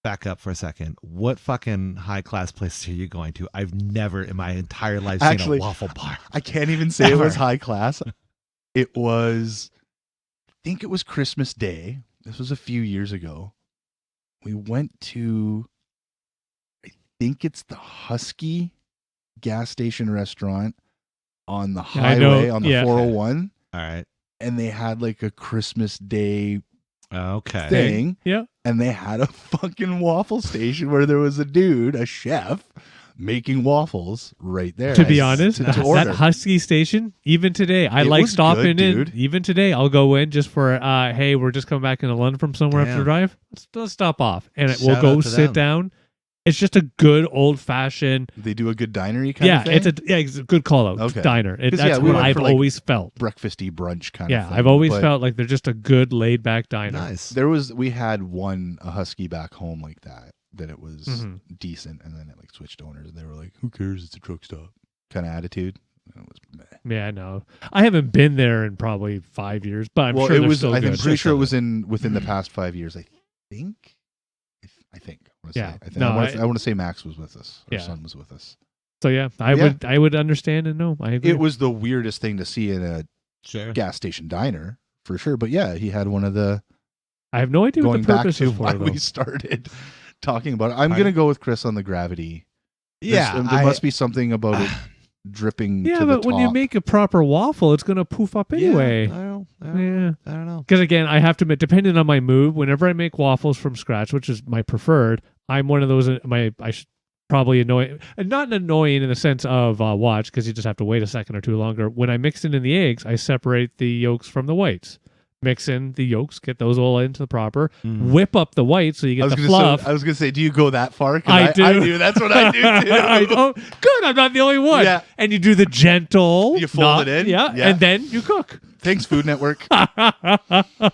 back up for a second. What fucking high class place are you going to? I've never in my entire life Actually, seen a waffle bar. I can't even say it was Ever. high class. It was, I think it was Christmas Day. This was a few years ago. We went to, I think it's the Husky gas station restaurant on the I know, highway on the yeah. 401. All right. And they had like a Christmas Day Okay. thing. Yeah. And they had a fucking waffle station where there was a dude, a chef, making waffles right there. To be honest, to that order. Husky station, even today, I It like was stopping good, in. dude. Even today, I'll go in just for, hey, we're just coming back into London from somewhere after Damn. the drive. Let's stop off. And we'll Shout go out to sit them. down. It's just a good old fashioned. They do a good dinery kind of thing. It's a good call out. Okay. Diner. 'Cause, That's yeah, we what went I've for, like, always felt. breakfasty brunch kind Yeah, of thing. I've always But felt like they're just a good laid back diner. Nice. we had a Husky back home like that it was Mhm. decent, and then it like switched owners and they were like, who cares, it's a truck stop kind of attitude. And it was meh. Yeah, no, I haven't been there in probably 5 years, but I'm well, sure it they're was still I'm good. pretty sure it was within the past 5 years. I think Yeah. I want to say Max was with us. Our Yeah. son was with us. So yeah, I would understand and know. I agree. It was the weirdest thing to see in a Sure. gas station diner for sure, but yeah, he had one of the I have no idea what going the back purpose to is for why it, we though. started talking about it. I'm Pardon? going to go with Chris on the gravity. Yeah. There must be something about it dripping Yeah, to the but when you top. make a proper waffle, it's gonna poof up anyway. Yeah, I don't know. Because again, I have to admit, depending on my mood, whenever I make waffles from scratch, which is my preferred, I'm one of those. I should probably annoy, and not annoying in the sense of watch, because you just have to wait a second or two longer. When I mix it in the eggs, I separate the yolks from the whites. Mix in the yolks, get those all into the proper. Whip up the whites so you get the fluff. I was going to say, do you go that far? 'Cause I do. I do. That's what I do too. Oh, good. I'm not the only one. Yeah. And you do the gentle. You fold it in? Yeah, Yeah. and then you cook. Thanks, Food Network. All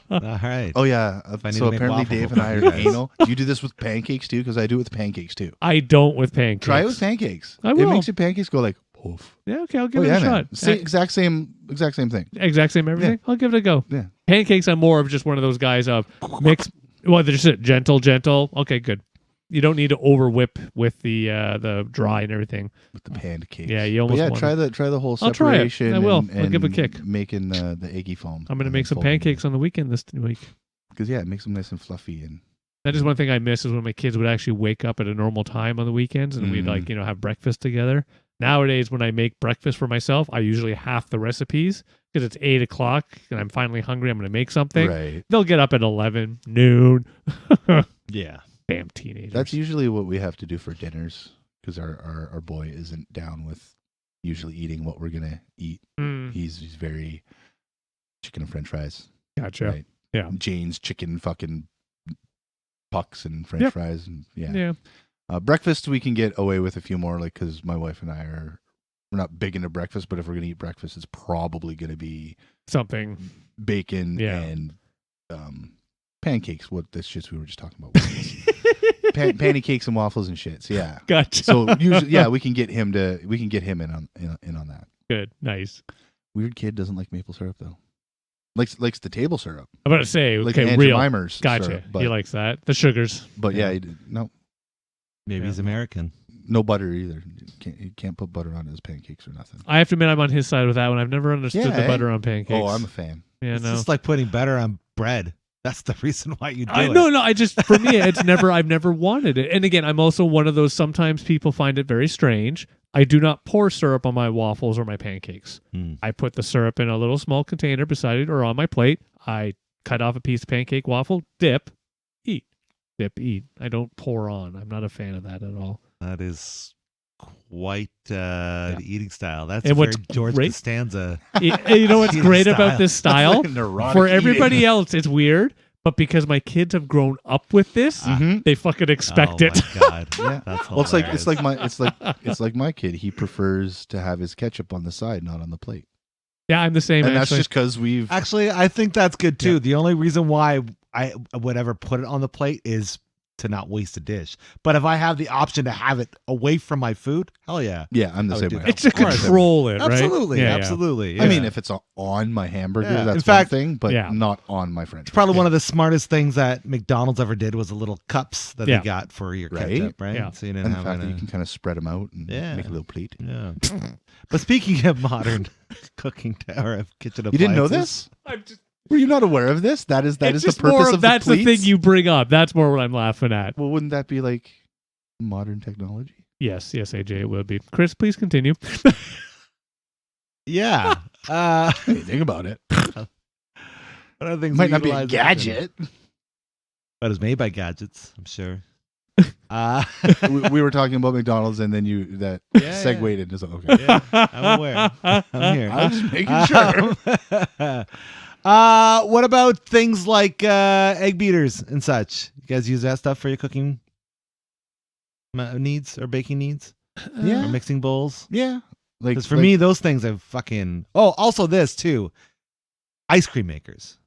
right. Oh yeah. I need So to make apparently waffles, Dave we'll and I are cook you guys. anal. Do you do this with pancakes too? Because I do it with pancakes too. I don't with pancakes. Try it with pancakes. I It will. makes your pancakes go like poof. Yeah, okay, I'll give Oh it yeah, a man. shot. Exact same thing. Exact same everything. I'll give it a go. Yeah. Pancakes, I'm more of just one of those guys of mix. Well, they're just gentle. Okay, good. You don't need to over whip with the dry and everything. With the pancakes. Yeah, you But almost yeah, want try the whole I'll try it. separation. I will. And, I'll give a and kick. Making the eggy foam. I'm gonna make some pancakes on the weekend this week. Because yeah, it makes them nice and fluffy and. That is one thing I miss is when my kids would actually wake up at a normal time on the weekends and we'd Mhm. have breakfast together. Nowadays, when I make breakfast for myself, I usually half the recipes because it's 8 o'clock and I'm finally hungry. I'm going to make something. Right. They'll get up at 11, noon. Yeah. Damn teenagers. That's usually what we have to do for dinners because our boy isn't down with usually eating what we're gonna eat. Mm, He's very chicken and French fries. gotcha. Right. Yeah. Jane's chicken fucking pucks and French Yep. fries and Yeah. breakfast we can get away with a few more, like because my wife and we're not big into breakfast, but if we're gonna eat breakfast, it's probably gonna be Something. bacon Yeah. and pancakes. What this shit we were just talking about. Pancakes and waffles and shit. So yeah. Gotcha. So usually, we can get him in on that. Good. Nice. Weird kid doesn't like maple syrup though. Likes the table syrup. I'm about to say, Like okay, Aunt real. Jemima's Gotcha. syrup, but, He likes that. The sugars. But yeah, no Maybe Yeah. he's American. butter either. He can't put butter on his pancakes or nothing. I have to admit, I'm on his side with that one. I've never understood Yeah, the eh? butter on pancakes. Oh, I'm a fan. Yeah, It's no. just like putting butter on bread. That's the reason why you do it. No. I just, for me, I've never wanted it. And again, I'm also one of those, sometimes people find it very strange. I do not pour syrup on my waffles or my pancakes. I put the syrup in a little small container beside it or on my plate. I cut off a piece of pancake waffle, dip, eat. Dip, eat. I don't pour on. I'm not a fan of that at all. That is quite the eating style. That's And very what's George great- Costanza. You know what's Eating great style. about this style? Neurotic For eating. everybody else, it's weird. But because my kids have grown up with this, Mhm. they fucking expect Oh it. my God. Yeah. That's Well, hilarious. it's like my kid. He prefers to have his ketchup on the side, not on the plate, Yeah, I'm the same. and that's actually. just because we've. Actually, I think that's good too. Yeah. The only reason why I would ever put it on the plate is to not waste a dish. But if I have the option to have it away from my food, hell yeah. Yeah, I'm the I would same do way. that. It's to Of course. control it, right? Absolutely, Yeah, yeah. absolutely. I yeah. mean, if it's on my hamburger, Yeah. that's In fact- one thing, but Yeah. not on my French. it's probably fries. one of the smartest things that McDonald's ever did was the little cups that Yeah. they got for your Right? ketchup, right? Yeah. So you didn't And the have fact that any- you can kind of spread them out and Yeah. make a little plate. Yeah. But speaking of modern cooking or of kitchen appliances, You didn't know this? I'm just, Were you not aware of this? That is it's the just purpose more of that's the the pleats? thing you bring up. That's more what I'm laughing at. Well, wouldn't that be like modern technology? Yes, AJ, it would be. Chris, please continue. Yeah. Hey, think about it. One of the things Might we not be a utilize in- gadget. but it's made by gadgets, I'm sure. we were talking about McDonald's, and then Yeah, segued into something. Okay. Yeah, I'm aware. I'm here. I was just making sure. What about things like egg beaters and such? You guys use that stuff for your cooking needs or baking needs? Yeah. Or mixing bowls? Yeah. Like Because for me, those things have fucking... Oh, also this, too. Ice cream makers.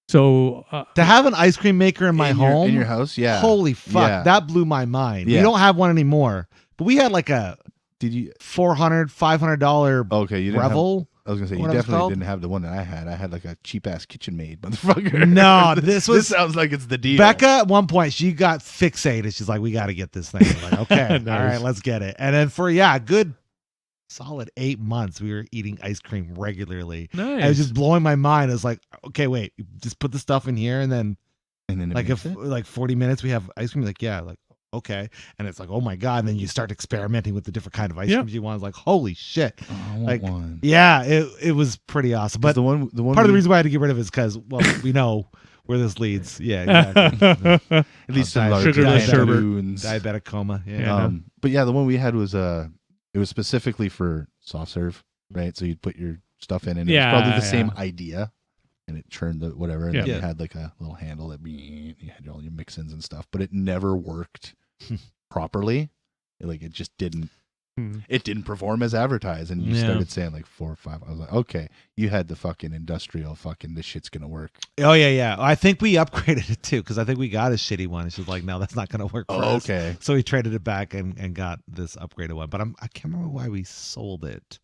So, To have an ice cream maker in my home... in your house, yeah. Holy fuck, Yeah. that blew my mind. We Yeah. don't have one anymore. But we had like a Did you? $400, $500 Okay, you didn't have, Revel. I was gonna say you Whatever it's definitely called. didn't have the one that I had. I had like a cheap ass KitchenAid motherfucker. No, this was- sounds like it's the deal. Becca, at one point, she got fixated. She's like, we got to get this thing. We're like, okay, Nice. all right, let's get it. And then for, a good solid 8 months, we were eating ice cream regularly. nice. And it was just blowing my mind. I was like, okay, wait, just put the stuff in here. And then and then it like makes if it? like 40 minutes, we have ice cream. Like, yeah, like, okay. And it's like, oh my God. And then you start experimenting with the different kind of ice Yep. creams you want. It's like, holy shit. Oh, I want like, one. Yeah, it was pretty awesome. But the one part of the reason why I had to get rid of it is because, well, we know where this leads. Yeah, exactly. at least in large Sugarless sherbet. spoons. Diabetic coma. Yeah. Yeah. But yeah, the one we had was it was specifically for soft serve, right? So you'd put your stuff in, and it was Yeah, probably the yeah. same idea, and it churned the whatever, and Yeah. then you Yeah. had like a little handle that you had all your mix-ins and stuff, but it never worked properly. It just didn't. It didn't perform as advertised, and you Yeah. started saying like 4 or 5. I was like, okay, you had the fucking industrial fucking this shit's gonna work. Oh yeah. I think we upgraded it too because I think we got a shitty one. And she's like, no, that's not going to work for us. Okay. So we traded it back and got this upgraded one. But I can't remember why we sold it.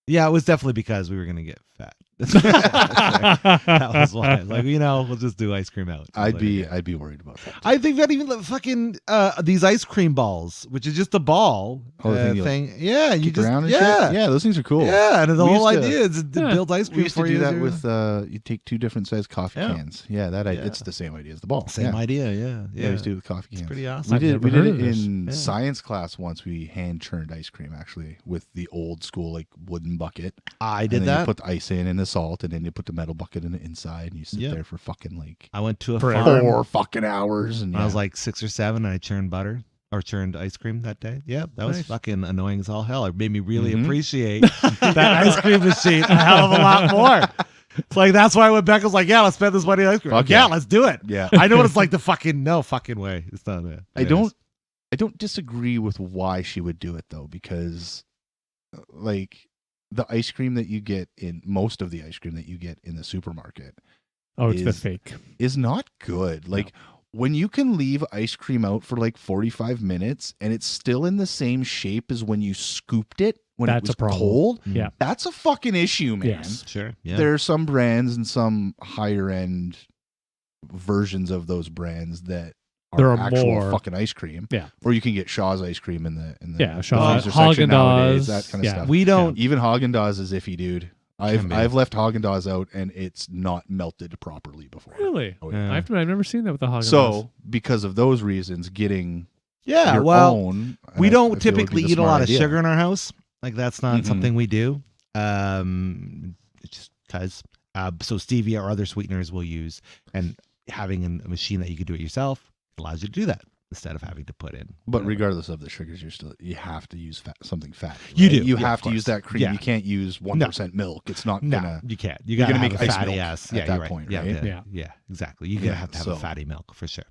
Yeah, it was definitely because we were going to get fat. That was why. Like, we'll just do ice cream out. I'd Like, be yeah. worried about that. I think that even the fucking these ice cream balls, which is just a ball Oh, the thing you'll thing. Yeah, you Kick just around and yeah. shit? Yeah, those things are cool. Yeah, and the We whole used to- idea is it Yeah. builds ice cream We used to for do you. that with you take 2 different size coffee Yeah. cans. Yeah, Yeah. it's the same idea as the ball. Same yeah. idea. Yeah, Yeah, we used to do with coffee cans. It's pretty awesome. We I've did never we did heard it of this. in Yeah. science class once. We hand churned ice cream actually with the old school like wooden bucket. I And did then that. You put the ice in and the salt, and then you put the metal bucket in the inside, and you sit Yeah. there for fucking like I went to a Forever. farm 4 fucking hours. And when I was like 6 or 7, and I churned butter or churned ice cream that day. Yeah, that was Nice. fucking annoying as all hell. It made me really Mhm. appreciate that ice cream machine a hell of a lot more. It's like that's why when Becca's like, "Yeah, let's spend this money on ice cream." Fuck Yeah, yeah. let's do it. Yeah. I know what it's like. The fucking no fucking way. It's not that. I don't disagree with why she would do it though, because like the ice cream that you get in most of the ice cream that you get in the supermarket Oh, it's the fake. is not good. Like when you can leave ice cream out for like 45 minutes and it's still in the same shape as when you scooped it when That's it was a problem. cold, Yeah. that's a fucking issue, man. Yes. Sure. Yeah. There are some brands and some higher end versions of those brands that There are are actual more. fucking ice cream. Yeah. Or you can get Shaw's ice cream in the Yeah, the Shaw's, freezer section nowadays, Haagen-Dazs, that kind of yeah. stuff. We don't. Even Haagen-Dazs is iffy, dude. Can be. I've left Haagen-Dazs out and it's not melted properly before. Really? Oh, Yeah. I've never seen that with the Haagen-Dazs. So, because of those reasons, getting Yeah. your Well, own, we I don't feel would be typically the eat a smart lot idea. of sugar in our house. Like that's not Mhm. something we do. It's just because. So stevia or other sweeteners we'll use, and having a machine that you can do it yourself allows you to do that instead of having to put in. But regardless of the sugars, you have to use something fatty. You right? do, You yeah, have of to use course. that cream. Yeah. You can't use 1% milk. It's not No, gonna. you can't. You you're gotta gonna have make a ice fatty milk ass. at Yeah, that you're right. point, Yeah, right? Yeah. exactly. You're gonna Yeah, have to have so- a fatty milk for sure.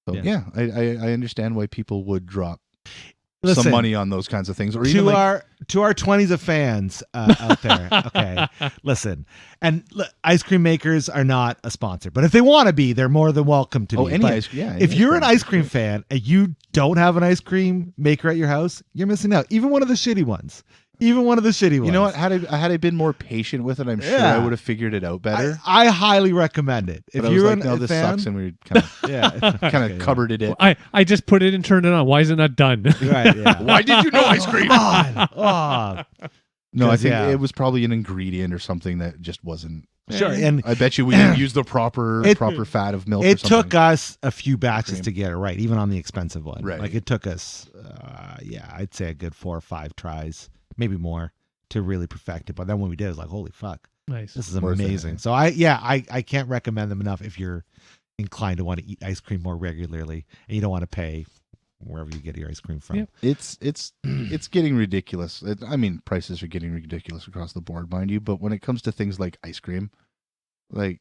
So, Yeah. yeah, I understand why people would drop Listen, some money on those kinds of things, or even to like, our 20s of fans out there. Okay, listen, and ice cream makers are not a sponsor, but if they want to be, they're more than welcome to be. any But ice cream. Yeah, if you're an ice cream fan and you don't have an ice cream maker at your house, you're missing out. Even one of the shitty ones. You know what? Had I been more patient with it, I'm sure I Yeah. would have figured it out better. I highly recommend it. If But I was you're like, no, a this fan, sucks, and we kind of yeah, cupboarded it. I just put it and turned it on. Why is it not done? Right, yeah. Why did you know ice cream? Come on. Oh, No, I 'Cause, think yeah. it was probably an ingredient or something that just wasn't. sure. And I bet you we didn't use the proper fat of milk. it or something. took us a few batches Cream. to get it right, even on the expensive one. Right. Like it took us, I'd say a good 4 or 5 tries, maybe more, to really perfect it. But then when we did, it was like, holy fuck, Nice. this is Worth it, amazing. eh? So I can't recommend them enough if you're inclined to want to eat ice cream more regularly and you don't want to pay wherever you get your ice cream from. Yep. It's getting ridiculous. I mean, prices are getting ridiculous across the board, mind you. But when it comes to things like ice cream, like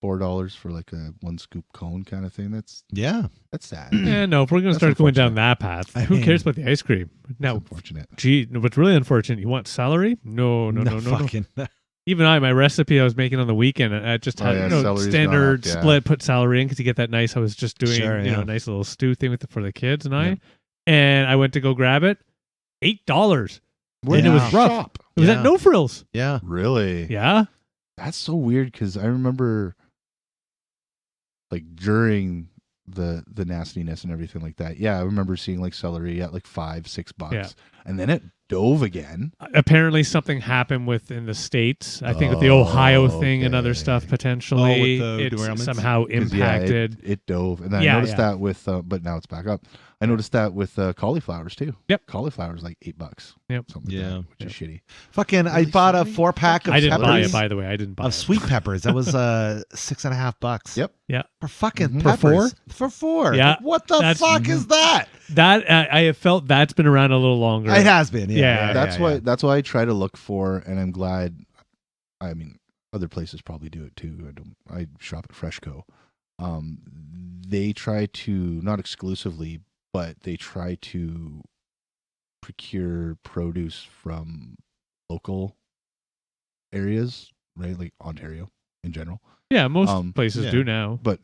$4 for like a 1 scoop cone kind of thing, that's Yeah. sad. Yeah, no, if we're going to That's start going down unfortunate. that path, I who mean- cares about the ice cream? That's Now, unfortunate. gee, what's really unfortunate, you want celery? No. Fucking. Even my recipe I was making on the weekend, I just Oh, had yeah, you know, celery's standard gone up, yeah. split, put celery in because you get that nice. I was just doing Sure, you know yeah. a nice little stew thing for the kids and I, Yeah. and I went to go grab it, $8. Where And it did was you rough. shop? It was Yeah. at No Frills. Yeah. Really? Yeah, That's so weird because I remember like during the nastiness and everything like that. Yeah, I remember seeing like celery at like $5-6, Yeah. and then it dove again. apparently something happened within the States. I think with the Oh, Ohio thing and other okay. stuff potentially, Oh, with the it's derailments? somehow 'Cause, yeah, impacted. it dove, and then Yeah, I noticed yeah. that with, but now it's back up. I noticed that with cauliflowers too. Yep. Cauliflower's like $8. Yep. Something like Yeah. that, which is shitty. Fucking, I Really bought a sorry? 4-pack of I didn't buy peppers. it, by the way. I didn't buy Of it. sweet peppers. That was $6.50. Yep. Yeah. For fucking Mhm. peppers. For 4. Yeah, What the that's- fuck is that? That I have felt that's been around a little longer. It has been. Yeah, That's why I try to look for, and I'm glad. I mean, other places probably do it too. I shop at Freshco. They try to, not exclusively, but they try to procure produce from local areas, right? Like Ontario in general. Yeah, most places yeah. do now. But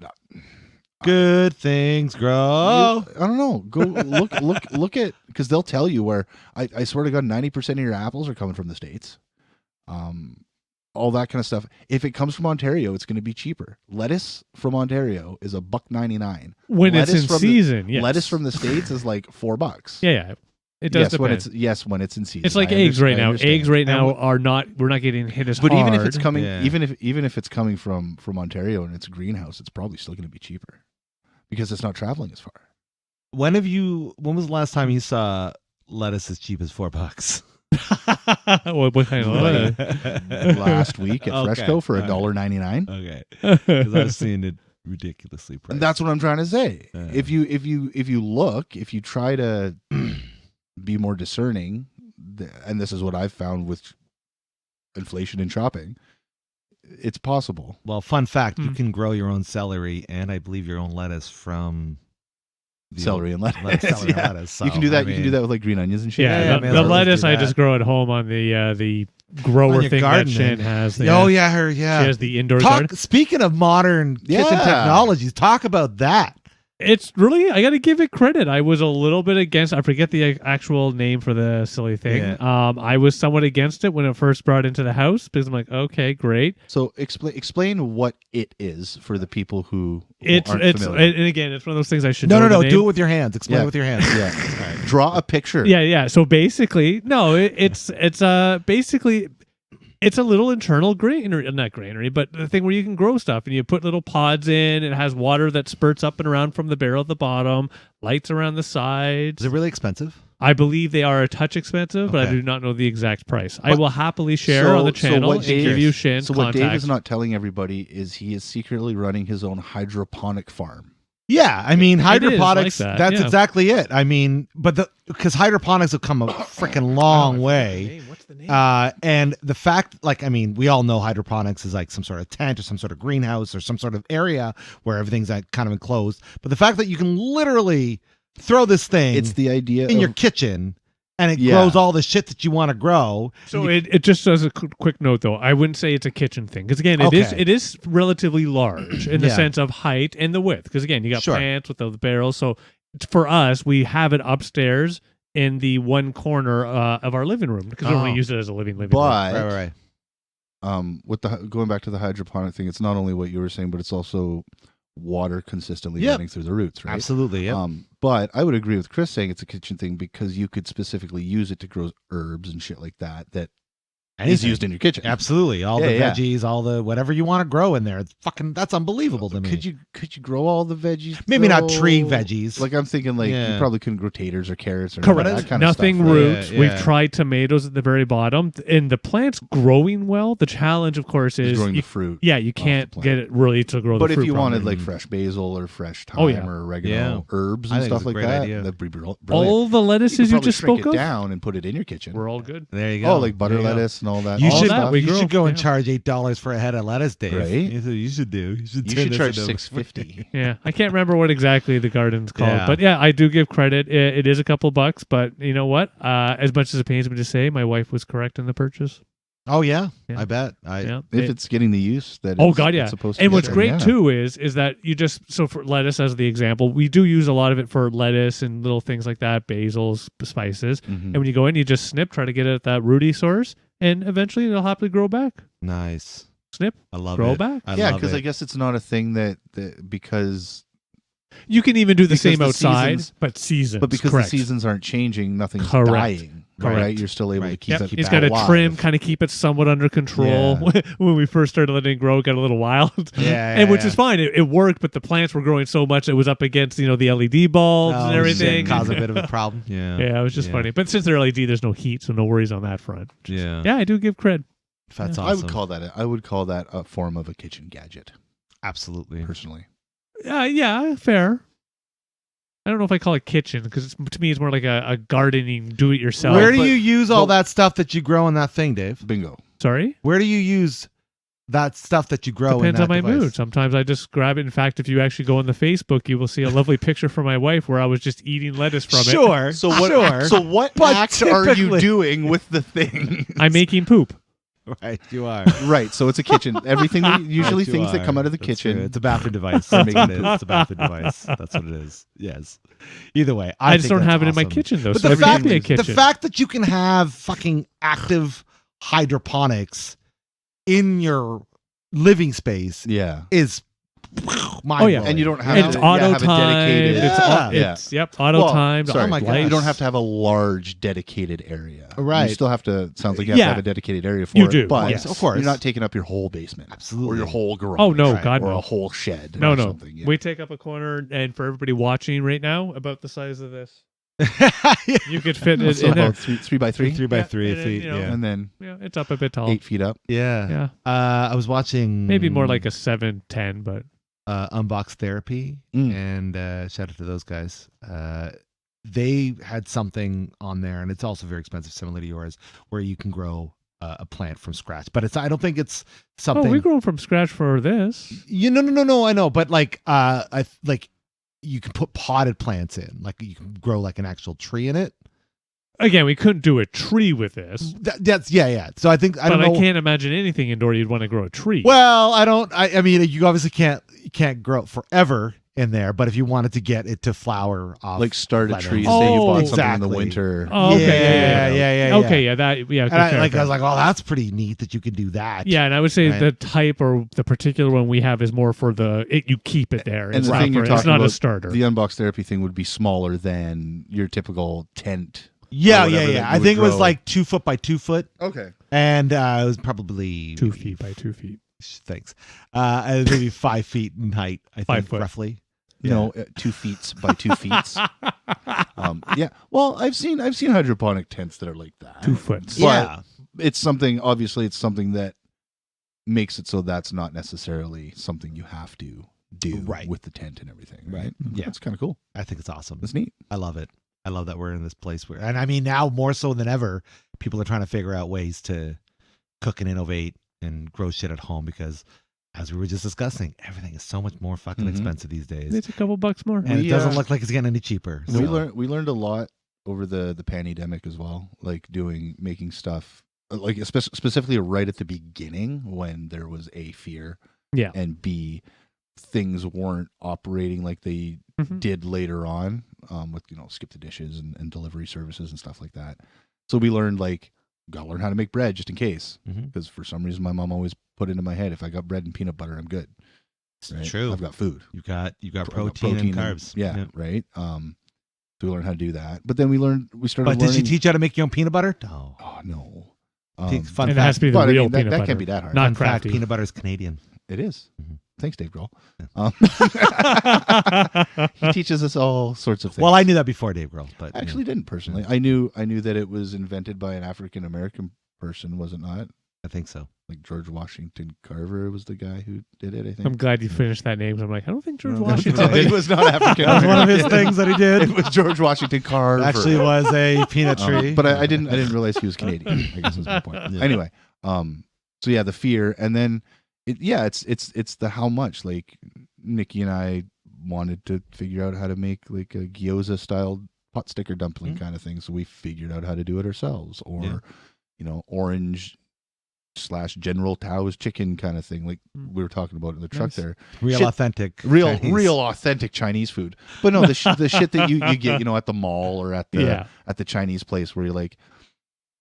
Good things grow. I don't know. Go look at, because they'll tell you where. I swear to God, 90% of your apples are coming from the States. All that kind of stuff. If it comes from Ontario, it's going to be cheaper. Lettuce from Ontario is $1.99. When Lettuce it's in from the- season, yes. Lettuce from the States is like $4. yeah. It does When depend. when it's in season. It's like I eggs right I now. understand. Eggs right now And are not. We're not getting hit as but hard. even if it's coming, Yeah. even if it's coming from Ontario and it's a greenhouse, it's probably still going to be cheaper because it's not traveling as far. When was the last time you saw lettuce as cheap as $4? what kind of lettuce? Last week at Okay. Freshco for All right. $1.99. Okay. Because I've seen it ridiculously priced. And that's what I'm trying to say. Yeah. If you try to be more discerning, and this is what I've found with inflation in shopping, it's possible. Well, fun fact: you can grow your own celery and I believe your own lettuce from Celery and lettuce. Celery and lettuce. So, You can do that. I You can do that with like green onions and shit. Yeah, Yeah, the, man, the let's lettuce do I that. just grow at home on the grower On your thing garden, that Shan then. has. Oh yeah, her yeah. She has the indoor garden. Speaking of modern kitchen Yeah. technologies, talk about that. It's really, I got to give it credit. I was a little bit against, I forget the actual name for the silly thing. Yeah. I was somewhat against it when it first brought into the house because I'm like, okay, great. So explain what it is for the people who It's aren't familiar. and again, it's one of those things I should No, know the do name. it with your hands. Explain Yeah. it with your hands. Yeah. Draw a picture. Yeah. So basically, no, it's basically it's a little internal granary, not granary, but the thing where you can grow stuff and you put little pods in. It has water that spurts up and around from the barrel at the bottom, lights around the sides. Is it really expensive? I believe they are a touch expensive, but I Okay. do not know the exact price. I will happily share on the So channel what and Dave- give you Shan's So what Dave contacts. is not telling everybody is he is secretly running his own hydroponic farm. Yeah, I mean It is like hydroponics. that, That's yeah. exactly it. I mean, but because hydroponics have come a freaking long way. What's the name? And the fact, like, I mean, we all know hydroponics is like some sort of tent or some sort of greenhouse or some sort of area where everything's like kind of enclosed. But the fact that you can literally throw this thing It's the idea in of your kitchen and it Yeah. grows all the shit that you want to grow. So it just as a quick note though, I wouldn't say it's a kitchen thing because again, Okay. it is relatively large in the Yeah. sense of height and the width. Because again, you got Sure. plants with the barrels. So for us, we have it upstairs in the one corner of our living room because we Oh. only use it as a living room. but Right. with the going back to the hydroponic thing, it's not only what you were saying, but it's also water consistently Yep. running through the roots, right? Absolutely. Yeah. But I would agree with Chris saying it's a kitchen thing because you could specifically use it to grow herbs and shit like that is used in your kitchen. Absolutely. All the Yeah. veggies, all the whatever you want to grow in there. It's fucking, that's unbelievable to me. Could you grow all the veggies? Maybe not tree though? veggies. Like I'm thinking, like Yeah. you probably couldn't grow taters or carrots or Correct. that kind of Nothing stuff, right? roots. Yeah, We've yeah. tried tomatoes at the very bottom, and the plant's growing well. The challenge, of course, Just is growing you, the fruit. yeah, you the can't plant. get it really to grow. But the if fruit you wanted properly. like fresh basil or fresh thyme Oh, yeah. or oregano, Yeah. herbs I and think stuff it's a like great that, idea. that'd be brilliant. all the you lettuces could you probably just shrink spoke it of, down and put it in your kitchen. we're all good. There you go. Oh, like butter There you go. lettuce and all that. You all should, stuff. we you grow, should go and yeah. charge $8 for a head of lettuce, Dave. Right? That's what you should do. You should, You turn should this charge into- $6.50. Yeah, I can't remember what exactly the garden's called, Yeah. but yeah, I do give credit. It is a couple bucks, but you know what? As much as it pains me to say, my wife was correct in the purchase. Oh yeah, Yeah. I bet. Yeah. If it's getting the use that Oh it's, God, yeah. it's supposed to And get, what's then great yeah. too is that you just so for lettuce as the example, we do use a lot of it for lettuce and little things like that, basils, spices. Mhm. And when you go in, you just snip, try to get it at that rooty source, and eventually it'll happily grow back. nice. Snip, I love grow it. back. I Yeah, love because it. I guess it's not a thing that because You can even do the Because same the outside, seasons- but seasons. but because correct. the seasons aren't changing, nothing's Correct. dying. Correct. Right? You're still able to Right. keep Yep. it. He's got to alive. trim, kind of keep it somewhat under control. When we first started letting it grow, it got a little wild. Yeah, and which yeah. is fine. It worked, but the plants were growing so much it was up against the LED bulbs and Oh, everything. shit, cause a bit of a problem. Yeah. Yeah, it was just Yeah. funny. But since they're LED, there's no heat, so no worries on that front. Yeah. Yeah, I do give cred. That's Yeah. awesome. I would call that a form of a kitchen gadget, Absolutely. personally. Yeah, fair. I don't know if I call it kitchen because to me it's more like a gardening, do-it-yourself. Where do but- you use all but- that stuff that you grow in that thing, Dave? Bingo. Sorry. Where do you use that stuff that you grow Depends in on that my device? mood. Sometimes I just grab it. In fact, if you actually go on the Facebook, you will see a lovely picture from my wife where I was just eating lettuce from it. Sure. So what? Sure. So what But act are you typically- doing with the thing? I'm making poop. Right, you are. Right. So it's a kitchen. Everything that usually Right, you things that are. come out of the That's kitchen. true. It's a bathroom device. That's what it is. It's a bathroom device. That's what it is. Yes. Either way, I just think don't that's have it in my awesome. kitchen though. But So the it can't fact, be a the kitchen. fact that you can have fucking active hydroponics in your living space Yeah. is mind Oh, yeah. blowing. And you don't have it's to auto have a timed. dedicated. It's auto Well, timed. Sorry, Oh my God. you don't have to have a large dedicated area. Right. You still have to. Sounds like you have Yeah. to have a dedicated area for You it. do, But yes. Of course. you're not taking up your whole basement. Absolutely. Or your whole garage. Oh no, Right. God Or no. a whole shed. No, or no. something. Yeah. We take up a corner, and for everybody watching right now, about the size of this, you could fit it So in there. about three by three. 3 by Yeah, 3 and then, feet. you know, Yeah. And then Yeah, it's up a bit tall. 8 feet up. Yeah. Yeah, I was watching maybe more like a 7-10, but Unbox Therapy, Mm. and shout out to those guys. They had something on there, and it's also very expensive, similar to yours, where you can grow a plant from scratch. But I don't think it's something. Oh, we grow from scratch for this. No, I know, but like you can put potted plants in, like you can grow like an actual tree in it. Again, we couldn't do a tree with this. That's yeah. So I think I don't know. I can't imagine anything indoor you'd want to grow a tree. Well, I mean, you obviously can't grow it forever in there, but if you wanted to get it to flower off, like start a letters. tree, say you bought something in exactly. the winter. Oh, okay, yeah. Okay, yeah, that, yeah. And I was like, oh, that's pretty neat that you can do that. Yeah, and I would say Right. the type or the particular one we have is more for you keep it there. And It's the not thing you're for- it's talking not a about, starter. The unbox therapy thing would be smaller than your typical tent. Yeah. or whatever that I you think it would was grow. like 2 foot by 2 foot, Okay. and it was probably 2 feet by 2 feet. Thanks. Maybe 5 feet in height. I 5 think foot. roughly. No, 2 feet by 2 feet. Yeah. Well, I've seen hydroponic tents that are like that. 2 foot. But Yeah. it's something. Obviously, it's something that makes it so that's not necessarily something you have to do Right. with the tent and everything. Right. Right. Yeah. That's kind of cool. I think it's awesome. That's neat. I love it. I love that we're in this place where, and I mean, now more so than ever, people are trying to figure out ways to cook and innovate and grow shit at home because, as we were just discussing, everything is so much more fucking Mhm. expensive these days, It's a couple bucks more. and We, it doesn't uh, look like it's getting any cheaper. We so- learned a lot over the pandemic as well, like making stuff like specifically right at the beginning when there was a fear, Yeah. and B, things weren't operating like they Mhm. did later on, with skip the dishes and delivery services and stuff like that. So we learned gotta learn how to make bread just in case, Mhm. because for some reason my mom always put into my head if I got bread and peanut butter, I'm good. It's Right? true. I've got food. You got I've got protein and carbs. yeah, right. So we learned how to do that, but then we started. But did learning, you teach how to make your own peanut butter? No. Oh no. Fun And it has to be the but, real that peanut butter. can't be that hard. Not Fun fact, crafty. peanut butter is Canadian. It is. Mhm. Thanks, Dave Grohl. Yeah. He teaches us all sorts of things. Well, I knew that before Dave Grohl, but I actually didn't personally. I knew that it was invented by an African American person, was it not? I think so. Like George Washington Carver was the guy who did it, I think. I'm glad you finished that name. 'Cause I'm like, I don't think George No, Washington No, did he it. was not African That was one of his American. things that he did. It was George Washington Carver. Actually, it was a peanut tree. But I didn't realize he was Canadian. I guess is my point. Yeah. Anyway, so yeah, the fear, and then it's the how much. Like Nikki and I wanted to figure out how to make like a gyoza style pot sticker dumpling kind of thing, so we figured out how to do it ourselves, or orange / General Tao's chicken kind of thing, like we were talking about in the truck Nice. there. real shit- authentic, Real Chinese. authentic Chinese food. But no, the shit that you get, at the mall or at the Yeah. at the Chinese place where you're like,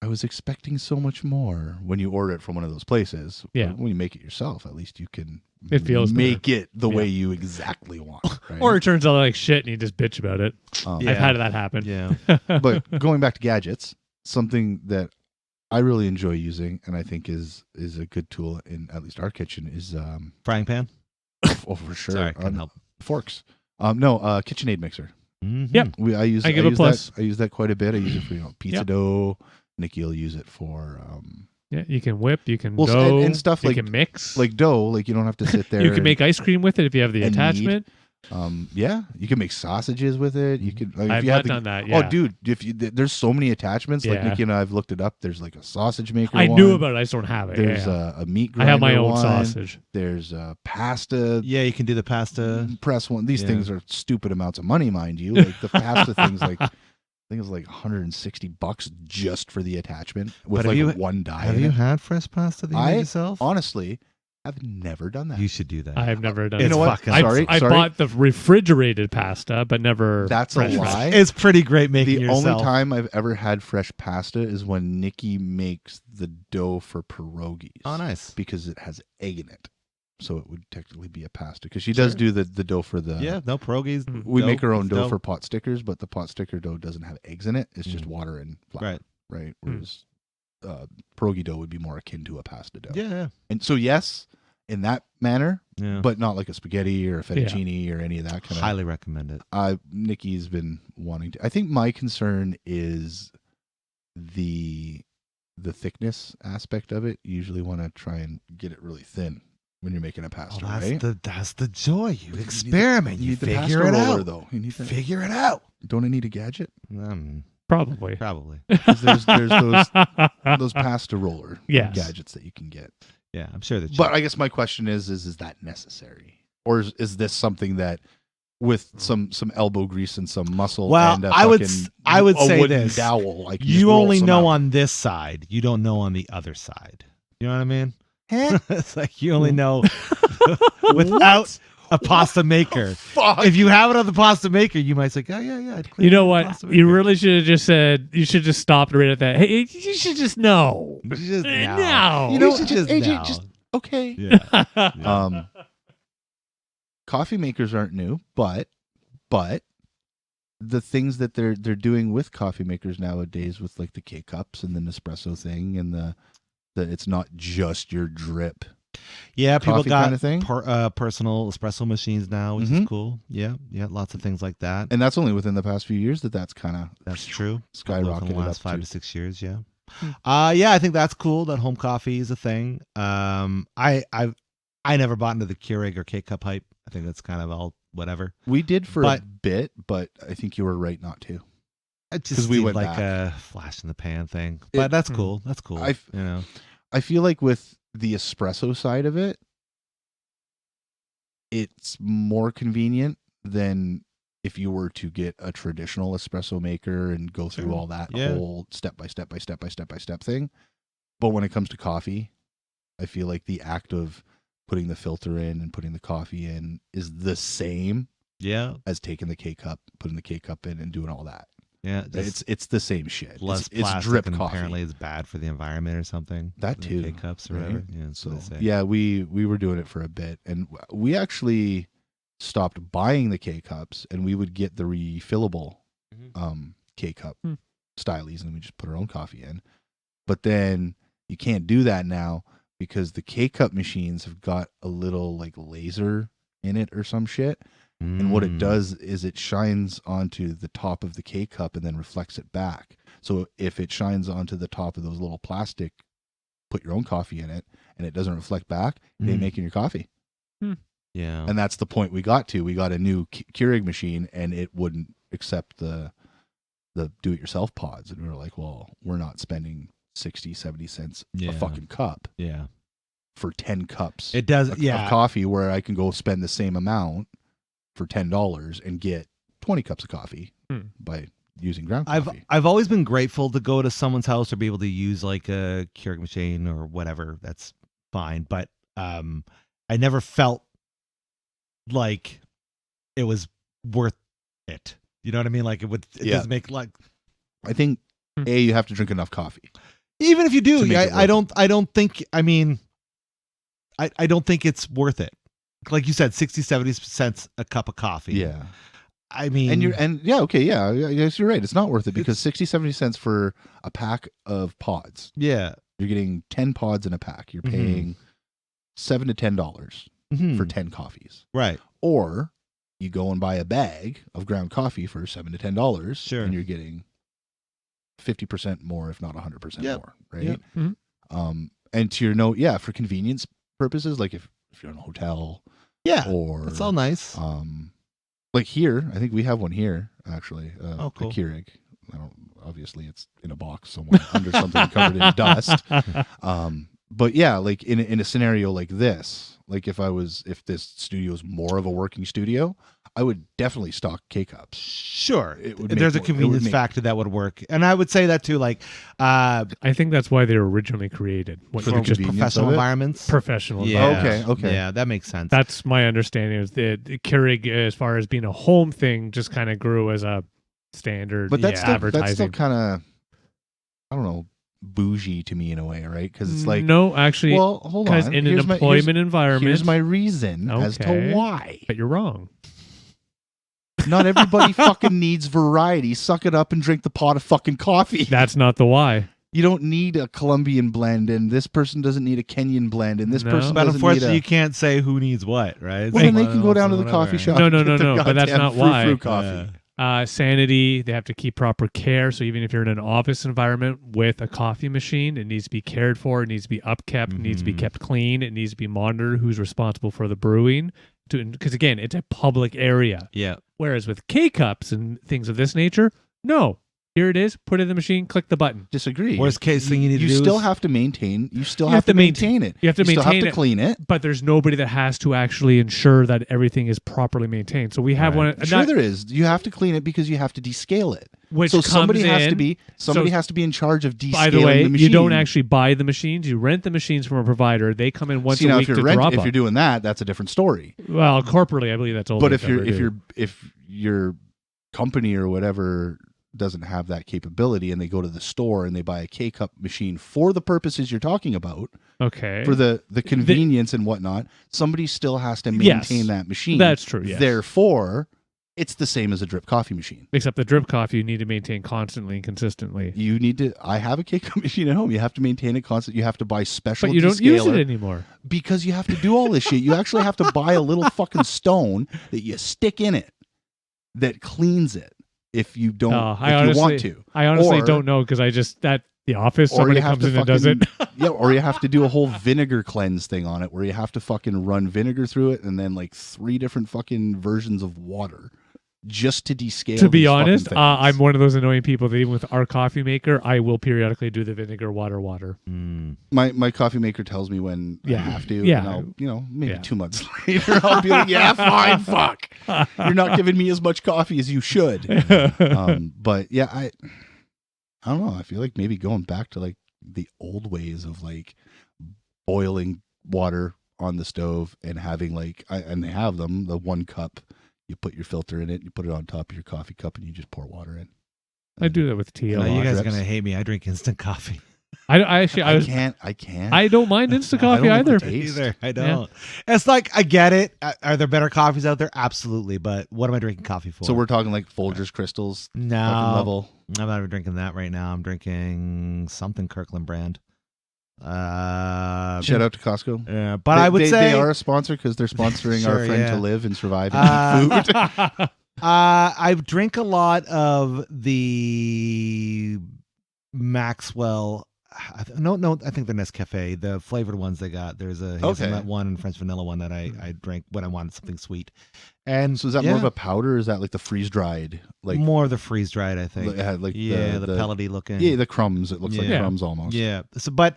I was expecting so much more when you order it from one of those places. Yeah. But when you make it yourself, at least you can It feels make it the Yeah. way you exactly want. Right? Or it turns out like shit and you just bitch about it. Yeah. I've had that happen. Yeah. But going back to gadgets, something that I really enjoy using and I think is a good tool in at least our kitchen is Frying pan. oh for sure Sorry, couldn't help. forks. KitchenAid mixer. Mhm. Yep. I give a use plus. that. I use that quite a bit. I use it for pizza Yep. dough. Nikki will use it for Yeah, you can whip, you can Well, dough, and stuff you like- can mix. dough. Like you don't have to sit there. you can make ice cream with it if you have the and attachment. yeah, you can make sausages with it. You could. Like, if I've you not have the, done that. Yeah. Oh, dude, there's so many attachments. Like Yeah. Nikki and I have looked it up. There's like a sausage maker. I one. knew about it. I just don't have it. There's yeah. a meat I grinder. have my own one. sausage. There's a pasta. Yeah, you can do the pasta. Press one. These Yeah. things are stupid amounts of money, mind you. Like the pasta thing's like, I think it's like $160 just for the attachment with But have like you- one die. Have in you it. had fresh pasta that you I- made yourself? Honestly, I've never done that. You should do that. I've never done It's it. You know what? fucking- I Sorry. bought the refrigerated pasta, but never. That's a fresh lie. It's pretty great making The yourself. only time I've ever had fresh pasta is when Nikki makes the dough for pierogies. Oh, nice. Because it has egg in it. So it would technically be a pasta. Because she does do the dough for the... Yeah, no pierogies. We dough, make our own it's dough for pot stickers, but the pot sticker dough doesn't have eggs in it. It's just water and flour. Right. Right? Whereas pierogi dough would be more akin to a pasta dough. Yeah, And so, yes, in that manner, yeah. but not like a spaghetti or a fettuccine or any of that kind of... Highly recommend it. Nikki's been wanting to. I think my concern is the thickness aspect of it. You usually want to try and get it really thin when you're making a pasta, right? That's the joy. You need experiment. You You need the figure pasta it roller, out. though. You need that. Figure it out. Don't I need a gadget? Probably. 'Cause there's those pasta roller Yes. gadgets that you can get. Yeah, I'm sure that. But I guess my question is that necessary, or is this something that with some elbow grease and some muscle? Well, and I would a say wooden this: dowel, I can just you roll only some know out. on this side. You don't know on the other side. You know what I mean? Huh? It's like you only know without a pasta maker. Fuck. If you have it on the pasta maker, you might say, "Oh yeah, I'd clean You know the what? pasta You maker." really should have just said. You should just stopped right at that. Hey, you should just know. You should just know. No. You know, You should just AJ, know. just okay. Yeah. Yeah. Coffee makers aren't new, but the things that they're doing with coffee makers nowadays, with like the K cups and the Nespresso thing, and the it's not just your drip. Yeah, people Coffee got kind of thing? personal espresso machines now, which is Mhm. cool. Yeah, lots of things like that. And that's only within the past few years that's kind of That's true. skyrocketed Within the last up 5 to. to 6 years. Yeah. Hmm. Yeah, I think that's cool. That home coffee is a thing. I never bought into the Keurig or K cup hype. I think that's kind of all whatever. We did for a But- bit, but I think you were right not to. It 'Cause just we seemed went like back. a flash in the pan thing. But that's cool. That's cool. I've- you know. I feel like with the espresso side of it, it's more convenient than if you were to get a traditional espresso maker and go through Sure. all that Yeah. whole step by step thing. But when it comes to coffee, I feel like the act of putting the filter in and putting the coffee in is the same Yeah. as taking the K cup, putting the K cup in, and doing all that. Yeah. Just It's the same shit. less It's plastic, drip and coffee. apparently it's bad for the environment or something. That the too, K cups or right? whatever. Yeah. That's So what they say. yeah, we were doing it for a bit, and we actually stopped buying the K cups, and we would get the refillable Mhm. K cup Hmm. stylies, and we just put our own coffee in. But then you can't do that now because the K cup machines have got a little like laser in it or some shit. And what it Mm. does is it shines onto the top of the K cup and then reflects it back. So if it shines onto the top of those little plastic, put your own coffee in it, and it doesn't reflect back, it ain't Mm. making your coffee. Yeah. And that's the point we got to. We got a new Keurig machine, and it wouldn't accept the do-it-yourself pods. And we were like, well, we're not spending 60, 70 cents Yeah. a fucking cup Yeah. for 10 cups It does. of Yeah. coffee, where I can go spend the same amount for $10 and get 20 cups of coffee Hmm. by using ground coffee. I've always been grateful to go to someone's house or be able to use like a Keurig machine or whatever. That's fine, but I never felt like it was worth it. You know what I mean? Like it Yeah. doesn't make like I think you have to drink enough coffee. even if you do, To make it I don't think. I mean, I don't think it's worth it. Like you said, 60, 70 cents a cup of coffee. Yeah. I mean, And yes, you're right. It's not worth it because 60, 70 cents for a pack of pods. yeah. You're getting 10 pods in a pack. You're Mhm. paying $7 to $10 Mhm. for 10 coffees. Right. Or you go and buy a bag of ground coffee for $7 to $10, Sure. and you're getting 50% more, if not 100% Yep. more, right? Yep. Mhm. And to your note, for convenience purposes, like if you're in a hotel, Yeah. or It's all nice. like here, I think we have one here actually. Oh, cool. A Keurig. Obviously, it's in a box somewhere under something covered in dust. But yeah, like in a scenario like this, like if this studio is more of a working studio, I would definitely stock K cups. Sure. It would There's a make more- it would convenience make- factor that would work. And I would say that too, like I think that's why they were originally created. For the For just convenience professional of it? environments. professional. Yeah. environments. Okay. Yeah, that makes sense. That's my understanding. Is the Keurig, as far as being a home thing, just kind of grew as a standard. But that's advertising. still kind of, I don't know, bougie to me in a way, right? Because it's like, no, actually, well, hold because on. in an Here's my- employment environment, Here's my reason as Okay. to why. but you're wrong. Not everybody fucking needs variety. Suck it up and drink the pot of fucking coffee. That's not the why. You don't need a Colombian blend, and this person doesn't need a Kenyan blend, and this No. person but doesn't unfortunately, need you can't say who needs what, right? Well, then It's they one can of go those down to the whatever. coffee shop. No, and no, get no, their no, but that's goddamn not why. frou-frou coffee. Sanity, they have to keep proper care. So even if you're in an office environment with a coffee machine, it needs to be cared for. It needs to be upkept. It needs to be Mhm. kept clean. It needs to be monitored. Who's responsible for the brewing? Because again, it's a public area. Yeah. Whereas with K cups and things of this nature, no, Here it is. Put it in the machine. Click the button. Disagree. Worst case thing you need to do still is have to maintain. You still have to maintain it. You have to still have maintain to it. clean it. But there's nobody that has to actually ensure that everything is properly maintained. So we have Right. one. Sure, there is. You have to clean it because you have to descale it. Which so comes somebody has in- to be somebody so- has to be in charge of descaling By the way, the machine. you don't actually buy the machines. You rent the machines from a provider. They come in once See, a now week if to you're drop if up. you're doing that, that's a different story. Well, corporately, I believe that's all. But they if you're ever if do. you're if your company or whatever doesn't have that capability and they go to the store and they buy a K-cup machine for the purposes you're talking about, okay, for the convenience and whatnot, somebody still has to Yes, maintain that machine. that's true. Yes. Therefore, it's the same as a drip coffee machine. Except the drip coffee you need to maintain constantly and consistently. You need to. I have a K-cup machine at home. You have to maintain it constant. You have to buy special. But you don't use it descaler anymore. because you have to do all this shit. You actually have to buy a little fucking stone that you stick in it that cleans it. If you don't, if you want to, I honestly Or- don't know because I just the office or somebody you have comes to in and does it. yeah, or you have to do a whole vinegar cleanse thing on it, where you have to fucking run vinegar through it, and then like 3 different fucking versions of water just to descale. To be these fucking honest, things. I'm one of those annoying people that even with our coffee maker, I will periodically do the vinegar water. My coffee maker tells me when I have to. Yeah. And I'll, maybe Yeah. 2 months later, I'll be like, yeah, fine, fuck. You're not giving me as much coffee as you should. But yeah, I don't know. I feel like maybe going back to like the old ways of like boiling water on the stove and having like, and they have them, the 1 cup. You put your filter in it, you put it on top of your coffee cup, and you just pour water in. I do that with tea a No, lot. you guys are drips. gonna hate me. I drink instant coffee. I can't. I don't mind instant coffee I don't like either. the taste. Either I don't. It's like I get it. Are there better coffees out there? Absolutely. But what am I drinking coffee for? So we're talking like Folgers Crystals fucking no level. I'm not even drinking that right now. I'm drinking something Kirkland brand. Shout out to Costco. Yeah, but I would say they are a sponsor because they're sponsoring our Sure, friend yeah. to live and survive and eat food. I drink a lot of the Maxwell. No, I think the Nescafe, the flavored ones they got. There's a hazelnut one and French vanilla one that I drank when I wanted something sweet. And So is that more of a powder or is that like the freeze dried? Like more of the freeze dried, I think. like the pellety looking. Yeah, the crumbs. It looks like Yeah. crumbs almost. Yeah. So, but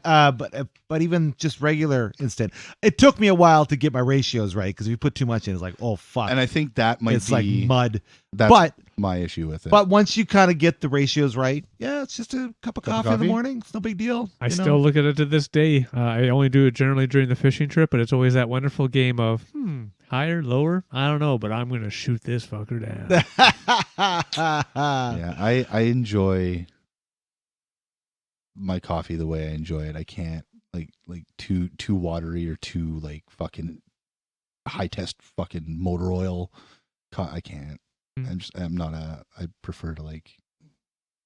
even just regular instant, it took me a while to get my ratios right because if you put too much in, it's like, oh fuck, And I think that might it's be like mud. that's But my issue with it. but once you kind of get the ratios right, yeah, it's just a cup of Cup of coffee in the coffee? morning. It's no big deal. I you know? still look at it to this day. I only do it generally during the fishing trip, but it's always that wonderful game of higher, lower. I don't know, but I'm gonna shoot this fucker down. yeah, I enjoy my coffee the way I enjoy it. I can't like too watery or too like fucking high test fucking motor oil. I can't. I'm not I prefer to like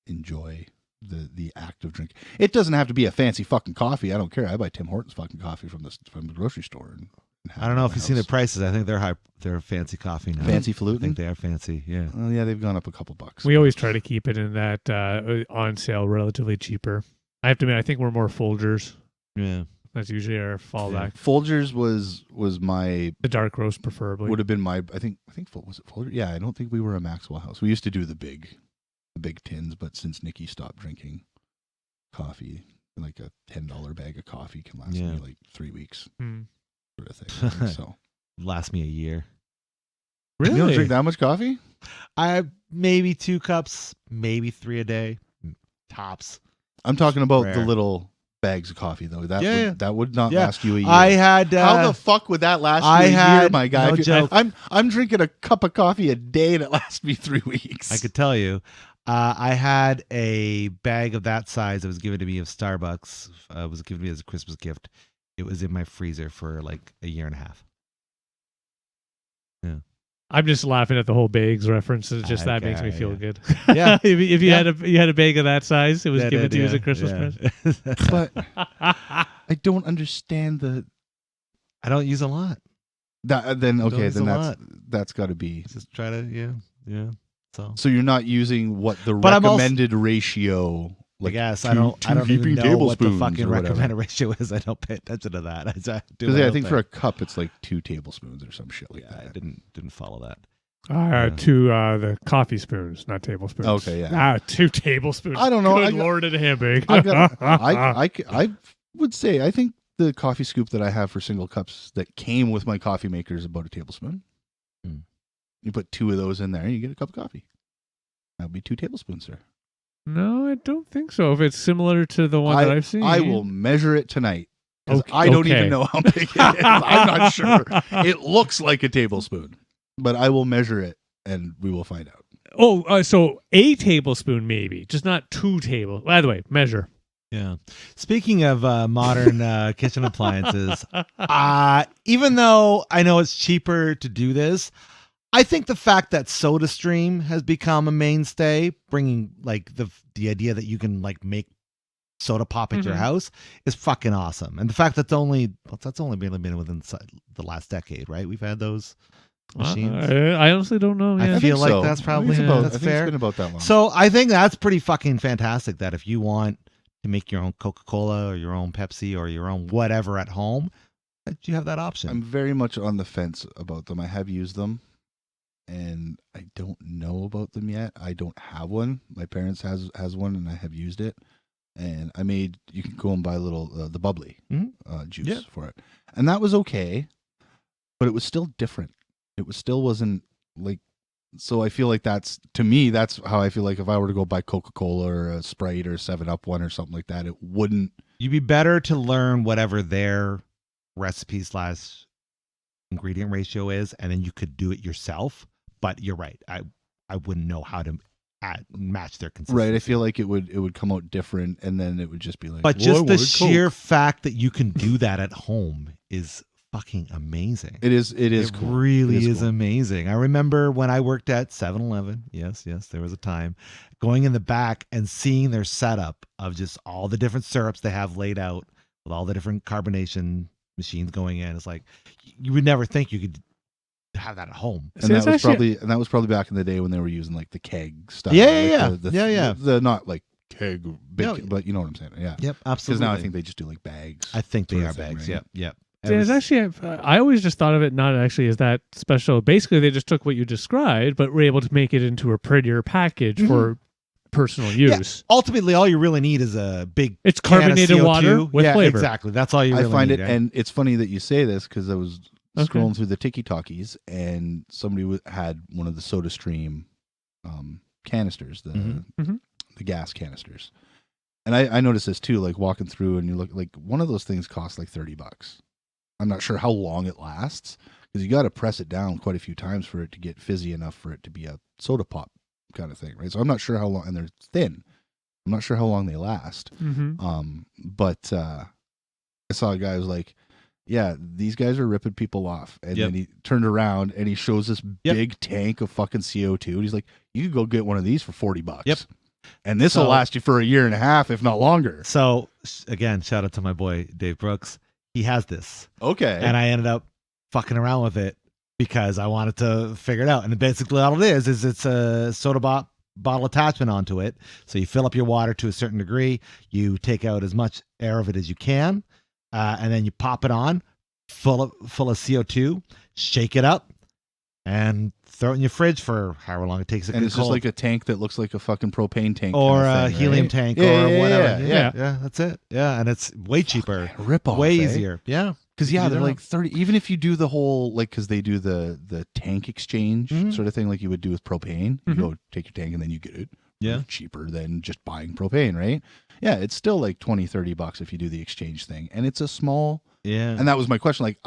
enjoy the act of drinking. It doesn't have to be a fancy fucking coffee. I don't care. I buy Tim Hortons fucking coffee from the grocery store. And I don't know if you've seen the prices. I think they're fancy coffee now. fancy I falutin. think they are fancy. Yeah. Well, yeah, they've gone up a couple bucks. We always try to keep it in that on sale, relatively cheaper. I have to admit, I think we're more Folgers. Yeah. That's usually our fallback. Folgers was my The dark roast, preferably. would have been my I think was it Folgers? Yeah, I don't think we were a Maxwell house. We used to do the big tins, but since Nikki stopped drinking coffee, like a $10 bag of coffee can last me like 3 weeks, sort of thing. So Last me a year. Really? you don't drink that much coffee? I maybe 2 cups, maybe 3 a day, tops. I'm talking about the Rare. little bags of coffee though. That would not Yeah. last you a year. I had How the fuck would that last I you a year, had- my guy? no If you- joke. I'm drinking a cup of coffee a day and it lasts me 3 weeks. I could tell you. I had a bag of that size that was given to me of Starbucks. Was given to me as a Christmas gift. It was in my freezer for like a year and a half. Yeah. I'm just laughing at the whole bags reference. It's just that makes me Okay, feel yeah. good. Yeah. if you Yeah. had a bag of that size, it was That given did, to you as yeah, a Christmas yeah. present. but I don't understand the I don't use a lot. that. Then Don't okay, use then a that's got to be. Just try to yeah. So So you're not using what the But I'm also- recommended ratio. I Like guess two- I don't two even heaping know what the tablespoons fucking or whatever. recommended ratio is. I don't pay attention to that. Because I think for a cup it's like 2 tablespoons or some shit like I that. didn't follow that. To the coffee spoons, not tablespoons. Okay, yeah. 2 tablespoons. I don't know. Good Lord in heaven. I would say I think the coffee scoop that I have for single cups that came with my coffee maker is about a tablespoon. You put 2 of those in there, and you get a cup of coffee. That would be 2 tablespoons, sir. No, I don't think so. If it's similar to the one that I've seen. I will measure it tonight. Okay. I don't even know how big it is. I'm not sure. It looks like a tablespoon, but I will measure it, and we will find out. So a tablespoon maybe, just not 2 tablespoons. By the way, measure. Yeah. Speaking of modern kitchen appliances, even though I know it's cheaper to do this, I think the fact that SodaStream has become a mainstay, bringing like the idea that you can like make soda pop at your house is fucking awesome. And the fact that's only been within the last decade, right? We've had those machines. I honestly don't know. I feel like that's probably that's fair. It's been about that long. So I think that's pretty fucking fantastic that if you want to make your own Coca-Cola or your own Pepsi or your own whatever at home, that you have that option. I'm very much on the fence about them. I have used them, and I don't know about them yet. I don't have one. My parents has one, and I have used it. And you can go and buy the bubbly juice for it, and that was okay, but it was still different. It wasn't like. So I feel like that's how I feel like if I were to go buy Coca-Cola or a Sprite or a 7-Up one or something like that, it wouldn't. You'd be better to learn whatever their recipe / ingredient ratio is, and then you could do it yourself. But you're right. I wouldn't know how to match their consistency. Right. I feel like it would come out different, and then it would just be like. But just the sheer fact that you can do that at home is fucking amazing. It is It cool. really is is cool. amazing. I remember when I worked at 7-Eleven. Yes, there was a time going in the back and seeing their setup of just all the different syrups they have laid out with all the different carbonation machines going in. It's like you would never think you could have that at home. And that was probably back in the day when they were using like the keg stuff. Yeah. The not like keg big, but you know what I'm saying. Yeah. Yep, absolutely. Because now I think they just do like bags. I think they sort are of thing, bags. right? Yep. There's actually, I always just thought of it not actually as that special. Basically, they just took what you described, but were able to make it into a prettier package for personal use. Yeah. Ultimately, all you really need is a big. It's can of carbonated CO2. water with flavor. Exactly. That's all you really need. I find it, right? and it's funny that you say this because I was scrolling through the Tiki-Talkies and somebody had one of the SodaStream canisters, the gas canisters. And I noticed this too, like walking through and you look like one of those things costs like $30. I'm not sure how long it lasts because you got to press it down quite a few times for it to get fizzy enough for it to be a soda pop kind of thing, right? So I'm not sure how long, and they're thin. I'm not sure how long they last. But I saw a guy who was like, yeah, these guys are ripping people off. And then he turned around and he shows this big tank of fucking CO2. And he's like, you could go get one of these for $40. Yep. And this will last you for a year and a half, if not longer. So again, shout out to my boy, Dave Brooks. He has this. Okay. And I ended up fucking around with it because I wanted to figure it out. And basically all it is it's a soda bottle attachment onto it. So you fill up your water to a certain degree. You take out as much air of it as you can. And then you pop it on full of CO2, shake it up, and throw it in your fridge for however long it takes. And it's just like a tank that looks like a fucking propane tank. Or kind of a thing, helium right? tank Yeah, or whatever. Yeah, that's it. Yeah, and it's way cheaper. Rip off. Way easier. Yeah. Because they're like 30, even if you do the whole, like, because they do the tank exchange sort of thing like you would do with propane. You go take your tank and then you get it. Yeah. Cheaper than just buying propane, right? Yeah, it's still like $20-$30 if you do the exchange thing. And it's a small. Yeah. And that was my question. Like,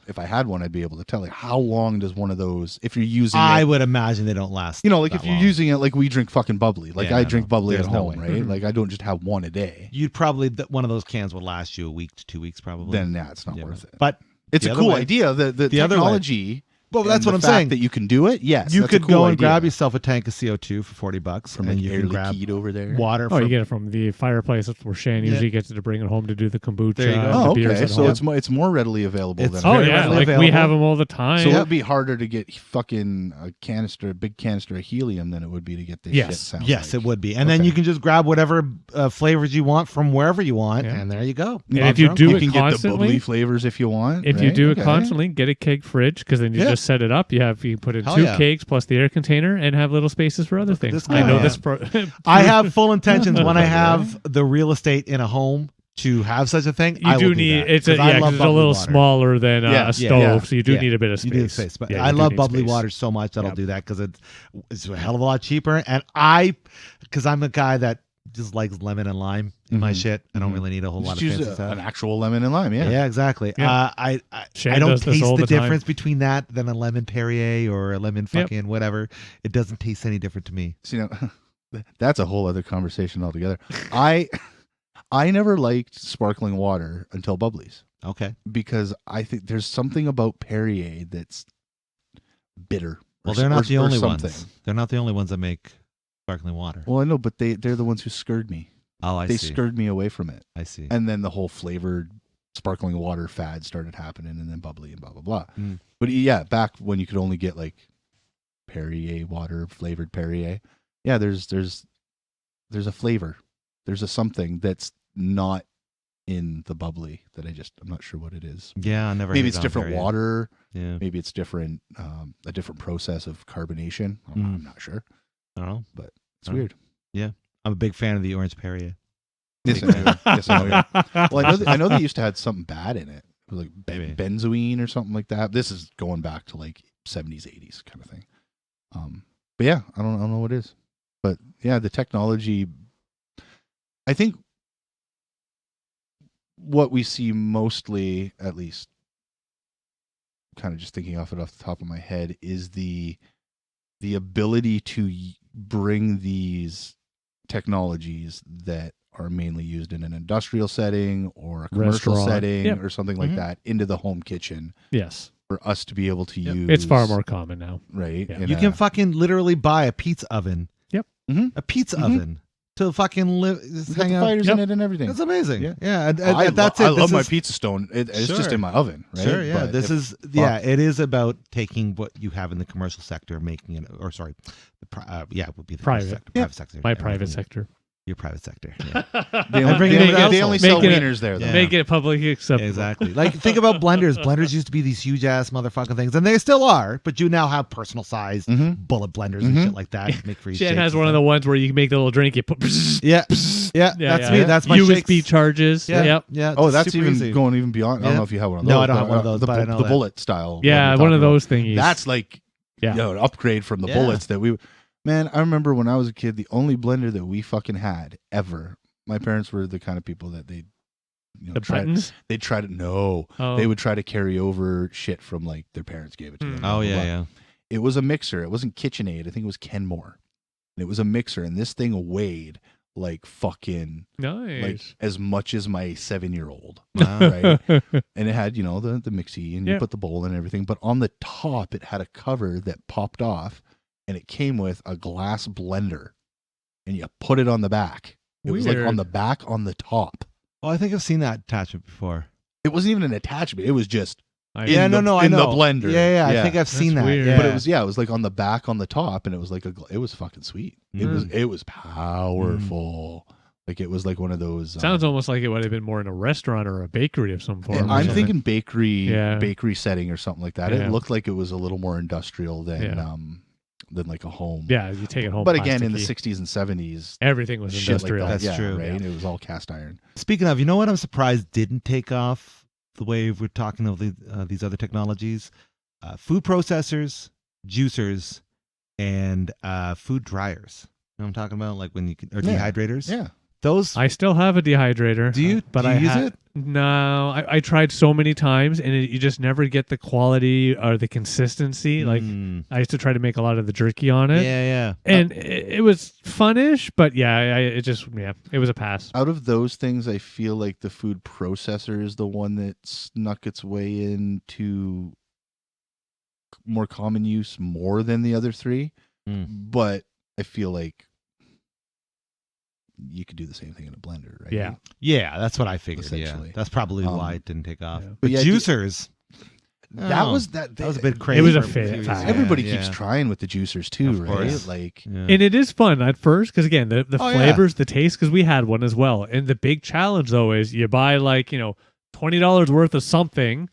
if I had one, I'd be able to tell, like, how long does one of those, if you're using I would imagine they don't last. You know, like if you're long. using it, like we drink fucking bubbly. Like I drink bubbly at There's no home, way. right? Like I don't just have one a day. You'd probably, one of those cans would last you a week to 2 weeks probably. Then, yeah, it's not worth it. But it's the a other cool way- idea. The technology. Well, that's and what the I'm fact saying. That you can do it. Yes, you that's a could cool go and idea. grab yourself a tank of CO2 for $40, From and an you Air can grab Liquide over there. water. Oh, you get it from the fireplace. That's where Shan usually gets it to bring it home to do the kombucha. There you go. and Oh, the beers okay. at So home. it's more readily available It's than. Oh very yeah, readily like we available. have them all the time. So it would be harder to get fucking a big canister of helium than it would be to get this shit. Sounds Yes, like. it would be. And then you can just grab whatever flavors you want from wherever you want, Yeah. and there you go. And if you do You it can get the constantly, bubbly flavors if you want. if you right? do it Okay. constantly, get a keg fridge because then you just just set it up. You can put in Hell 2 yeah. cakes plus the air container and have little spaces for other Look at things. this I know guy. this. I have full intentions when I Right. have the real estate in a home to have such a thing. You I do will need that, it's 'cause a I love it's a bubbly little water. smaller than Yeah. a stove, Yeah. so you do Yeah. need a bit of space. You need space, but Yeah, I you do love need bubbly space. water so much that I'll Yep. do that because it's a hell of a lot cheaper. And because I'm a guy that just likes lemon and lime in my Mhm. shit. I don't Mhm. really need a whole lot Just of use fancy stuff. an actual lemon and lime. Yeah, Yeah. exactly. Yeah. I Shane don't does this taste all the the time. difference between that than a lemon Perrier or a lemon fucking whatever. It doesn't taste any different to me. So, that's a whole other conversation altogether. I never liked sparkling water until Bubblies Okay. because I think there's something about Perrier that's bitter. Well, they're not the only something. ones. They're not the only ones that make sparkling water. Well, I know, but they're the ones who scared me. Oh, I They see. scared me away from it. I see. And then the whole flavored sparkling water fad started happening, and then bubbly and blah blah blah. Mm. But yeah, back when you could only get like Perrier water, flavored Perrier. Yeah, there's a flavor. There's a something that's not in the bubbly that I'm not sure what it is. Yeah, I never. Maybe hit it's on different Perrier. water. Yeah. Maybe it's different, a different process of carbonation. I'm not sure. I don't know. It's Oh. weird. I'm a big fan of the orange Perrier. Yes, I know. Yes, I know. Well, I know they used to have something bad in it. It was like Maybe. benzoine or something like that. This is going back to like 70s, 80s kind of thing. But yeah, I don't know what it is. But yeah, the technology. I think what we see mostly, at least, kind of just thinking off the top of my head, is the ability to bring these technologies that are mainly used in an industrial setting or a commercial Restaurant. setting Yep. or something like Mhm. that into the home kitchen Yes, for us to be able to Yep. use. it's far more common now. right. Yeah. in You a- can fucking literally buy a pizza oven. Yep. Mhm. A pizza Mhm. oven to fucking live. Just It's got hang the out. fires Yep. in it and everything. That's amazing. Yeah. Yeah. And That's that's it. I love This my is- pizza stone. It's just Sure. in my oven, right? Sure, yeah. But This if- it is about taking what you have in the commercial sector, making it, or sorry, it would be the Private. commercial sector, Yeah. private sector. My Yeah, private making it- sector. Your private sector. Yeah. They And only, bring it they, into they household. only sell Making it- wieners there, though. Yeah. Make it publicly acceptable. Exactly. Like think about blenders. Blenders used to be these huge ass motherfucking things, and they still are. But you now have personal sized Mhm. bullet blenders and Mhm. shit like that. Make for your Jen shakes has and one of stuff. the ones where you can make the little drink. You put Yeah, yeah. That's me. That's my USB shakes. charges. Yeah, Yep. yeah. Oh, it's that's super even easy. going even beyond. I don't Yeah. know if you have one of those. No, I don't but, have one of those, The, but I know the that. bullet style. Yeah, what one we're of talking those thingies. That's like Yeah. an upgrade from the Yeah. bullets that we. Man, I remember when I was a kid, the only blender that we fucking had ever. My parents were the kind of people that they, the buttons. they'd try to no. Oh. They would try to carry over shit from like their parents gave it to them. Mm. blah, Oh blah, yeah, blah. yeah. It was a mixer. It wasn't KitchenAid. I think it was Kenmore. And it was a mixer, and this thing weighed like fucking Nice. like as much as my 7-year-old. Wow. Right. And it had, the mixie and you Yeah. put the bowl and everything. But on the top, it had a cover that popped off and it came with a glass blender. And you put it on the back. It was like on Weird. the back on the top. Well, I think I've seen that attachment before. It wasn't even an attachment. It was just I- in Yeah, the, no, I in the know. blender. Yeah, I Yeah. think I've seen That's that. weird. Yeah. But it was like on the back on the top and it was like it was fucking sweet. Mm. It was powerful. Like it was like one of those Sounds almost like it would have been more in a restaurant or a bakery of some form. or I'm something. thinking Yeah. bakery setting or something like that. Yeah. It looked like it was a little more industrial than Yeah. than like a home. Yeah, you take it home. But again, in the plasticky. 60s and 70s, everything was shit like industrial. that. That's yeah, true. right? It was all cast iron. Speaking of, you know what I'm surprised didn't take off the way we're talking of these other technologies? Food processors, juicers, and food dryers. You know what I'm talking about? Like when you can, or Yeah. dehydrators. Yeah. Those. I still have a dehydrator. Do you? But do you I use ha- it? No, I tried so many times, and you just never get the quality or the consistency. Like Mm. I used to try to make a lot of the jerky on it, Yeah. and it was funnish. But yeah, it was a pass. Out of those things, I feel like the food processor is the one that snuck its way into more common use more than the other three. Mm. But I feel like you could do the same thing in a blender, right? Yeah. Yeah, that's what I figured. Yeah, Essentially. that's probably Um, why it didn't take off. yeah. But yeah, juicers. That oh, was that was a bit crazy. It was a for fit- few years. fad. Everybody Yeah, keeps yeah. trying with the juicers too, Of right? course. Like Yeah. And it is fun at first because again the Oh, yeah. flavors, the taste. Because we had one as well. And the big challenge though is you buy like $20 worth of something,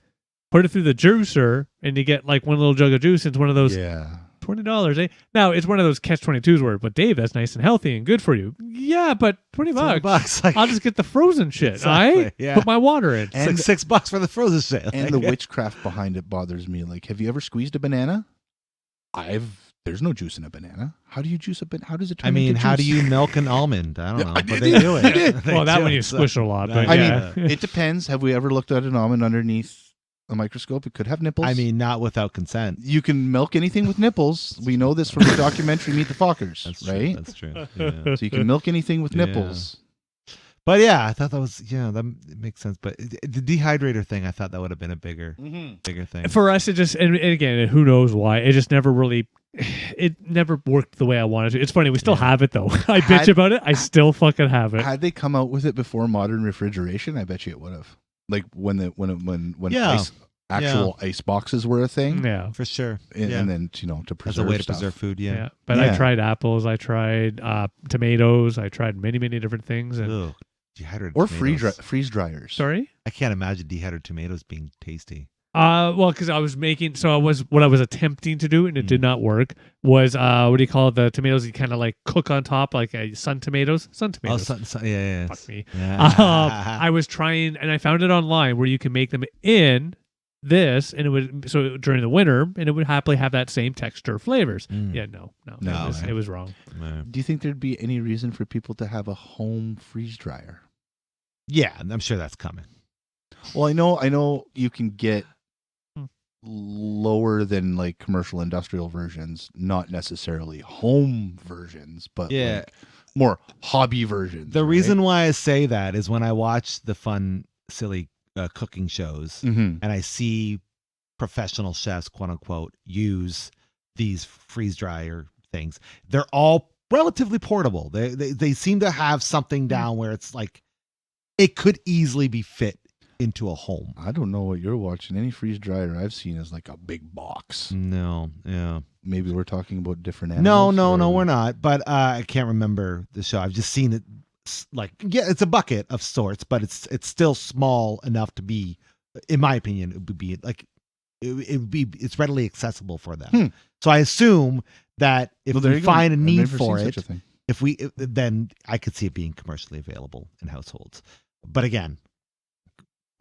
put it through the juicer, and you get like one little jug of juice. It's one of those $20. Eh? Now it's one of those catch-22s where, but Dave, that's nice and healthy and good for you. Yeah, but $20. Like, I'll just get the frozen shit. Exactly, I yeah. put my water in. It's like $6 for the frozen shit. And the witchcraft behind it bothers me. Like, have you ever squeezed a banana? There's no juice in a banana. How do you juice a banana? How does it turn into juice? How do you milk an almond? I don't know, but they do it. Well, that one you squish a lot. But I yeah. mean, it depends. Have we ever looked at an almond underneath a microscope? It could have nipples. I mean, not without consent. You can milk anything with nipples. We know this from the documentary Meet the Fockers, That's right? true. That's true. Yeah. So you can milk anything with Yeah. nipples. But yeah, I thought that was that makes sense. But the dehydrator thing, I thought that would have been a bigger thing. For us, it just and again, who knows why? It just never really, it never worked the way I wanted to. It's funny, we still have it though. I bitch about it. I still fucking have it. Had they come out with it before modern refrigeration, I bet you it would have. Like when actual ice boxes were a thing. Yeah, for sure. And then to preserve as a way to stuff. preserve food. Yeah. But I tried apples. I tried tomatoes. I tried many different things. And Ugh. Dehydrated or tomatoes. freeze dryers. sorry. I can't imagine dehydrated tomatoes being tasty. Well, because I was making, what I was attempting to do, and it did not work, was, what do you call it? The tomatoes you kind of like cook on top, like sun tomatoes? Sun tomatoes. Oh, yeah. Fuck me. Yeah. I was trying, and I found it online where you can make them in this, and it would, so during the winter, and it would happily have that same texture flavors. Yeah, no. It was wrong. No. Do you think there'd be any reason for people to have a home freeze dryer? Yeah, I'm sure that's coming. Well, I know you can get lower than like commercial industrial versions, not necessarily home versions, but like more hobby versions. The reason why I say that is when I watch the fun, silly cooking shows and I see professional chefs, quote unquote, use these freeze dryer things. They're all relatively portable. They seem to have something down where it's like it could easily be fit into a home. I don't know what you're watching. Any freeze dryer I've seen is like a big box. No, yeah. Maybe we're talking about different animals. No, we're not. But I can't remember the show. I've just seen it. Like, it's a bucket of sorts, but it's still small enough to be, in my opinion, it would be like it's readily accessible for them. So I assume that if we find a need for it, then I could see it being commercially available in households. But again,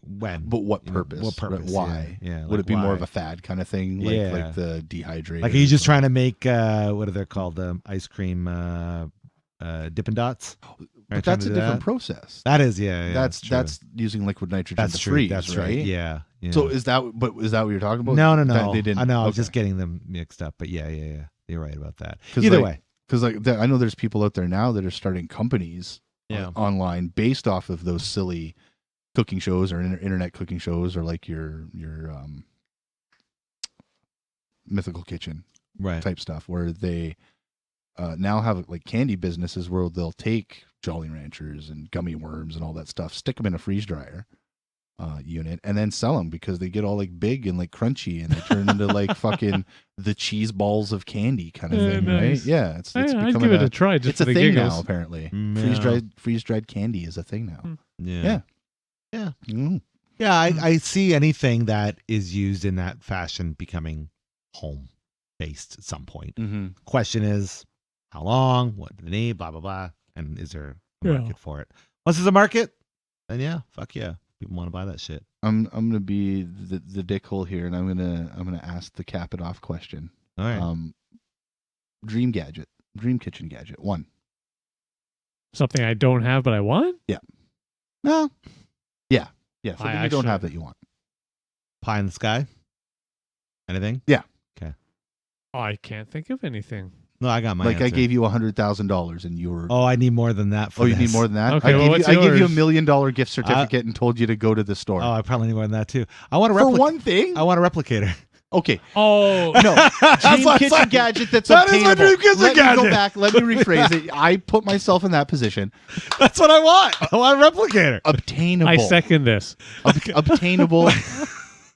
but what purpose? What purpose? Why? Yeah. Would like it be why? more of a fad kind of thing? Like the dehydrator? Like, are you just trying to make what are they called? Ice cream Dippin' Dots? But that's a different process. That is, yeah. That's using liquid nitrogen to freeze. That's right. Yeah. So is that what you're talking about? No. They didn't. I know. I was just getting them mixed up. But yeah. You're right about that. Either way, because I know there's people out there now that are starting companies online based off of those silly cooking shows or internet cooking shows, or like your Mythical Kitchen type stuff, where they now have like candy businesses where they'll take Jolly Ranchers and gummy worms and all that stuff, stick them in a freeze dryer unit, and then sell them because they get all like big and like crunchy, and they turn into like fucking the cheese balls of candy kind of thing, nice. right? Yeah, it's I'd give it a try. Just it's a for the thing giggles. now, apparently. Yeah. Freeze dried candy is a thing now. Yeah. Mm. Yeah, I see anything that is used in that fashion becoming home based at some point. Question is, how long? What do they need? Blah blah blah. And is there a market for it? Once there's a market, then fuck yeah, people want to buy that shit. I'm gonna be the dickhole here, and I'm gonna ask the cap it off question. All right. Dream kitchen gadget. One. Something I don't have, but I want? Yeah. No. Yeah. Something you don't have that you want. Pie in the sky. Anything? Yeah. Okay. I can't think of anything. No, I got my Like answer. I gave you $100,000 and you were. Oh, I need more than that. You need more than that. Okay, I gave you yours? $1 million gift certificate and told you to go to the store. Oh, I probably need more than that too. I want a for one thing. I want a replicator. Okay. Oh No, dream kitchen gadget that's That is obtainable. my dream kitchen Let gadget. me go back. Let me rephrase it. I put myself in that position. That's what I want. I want a replicator. Obtainable. I second this. Obtainable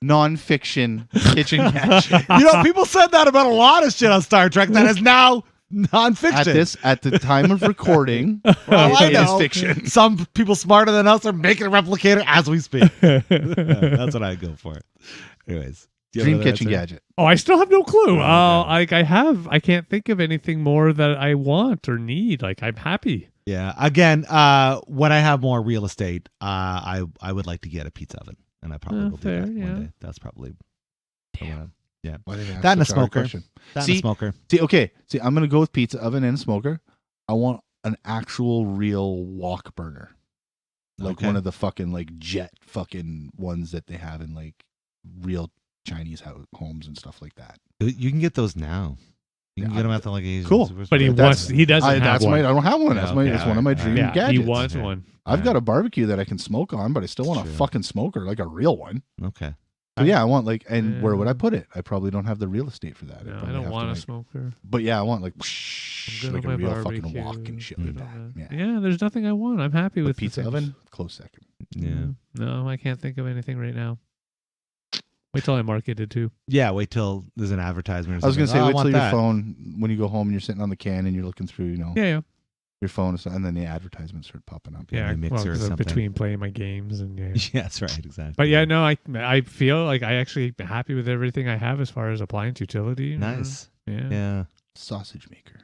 non-fiction kitchen gadget. People said that about a lot of shit on Star Trek that is now nonfiction. At the time of recording, I it is know. fiction. Some people smarter than us are making a replicator as we speak. That's what I go for. Anyways, do you have Dream another kitchen answer? gadget. Oh, I still have no clue. Oh, Like I can't think of anything more that I want or need. Like I'm happy. Yeah. Again, when I have more real estate, I would like to get a pizza oven, and I probably will fair, do that yeah. one day. That's probably yeah. Why did I ask That and a such hard smoker. question? That and See- a smoker. See, I'm gonna go with pizza oven and smoker. I want an actual real wok burner, like Okay. one of the fucking like jet fucking ones that they have in like real Chinese homes and stuff like that. You can get those now. You can Yeah, get them at the like Asian cool. superstore. But he That's- doesn't have that's one. I don't have one. That's Yeah, okay, that's one of my alright, dream yeah, gadgets. he wants Yeah. one. I've got a barbecue that I can smoke on, but I still want a True. fucking smoker, like a real one. Okay. So yeah, I want like, and where would I Yeah. put it? I probably don't have the real estate for that. No, I probably don't have want to, a like, smoker. But yeah, I want like, I'm good like on a my real barbecue. fucking wok and shit like that. Yeah. Yeah, there's nothing I want. I'm happy But with the pizza things. oven, close second. Yeah. No, I can't think of anything right now. Wait till I market it too. Yeah. Wait till there's an advertisement. Or I was gonna say, something. wait I till want your that. phone when you go home and you're sitting on the can and you're looking through, Yeah. your phone and stuff, and then the advertisements start popping up. Yeah, new mixer well, or 'cause I'm something. between playing my games and yeah. Yeah, that's right. Exactly. But yeah, no, I feel like I actually happy with everything I have as far as appliance utility. Nice. Yeah. Yeah. Sausage maker,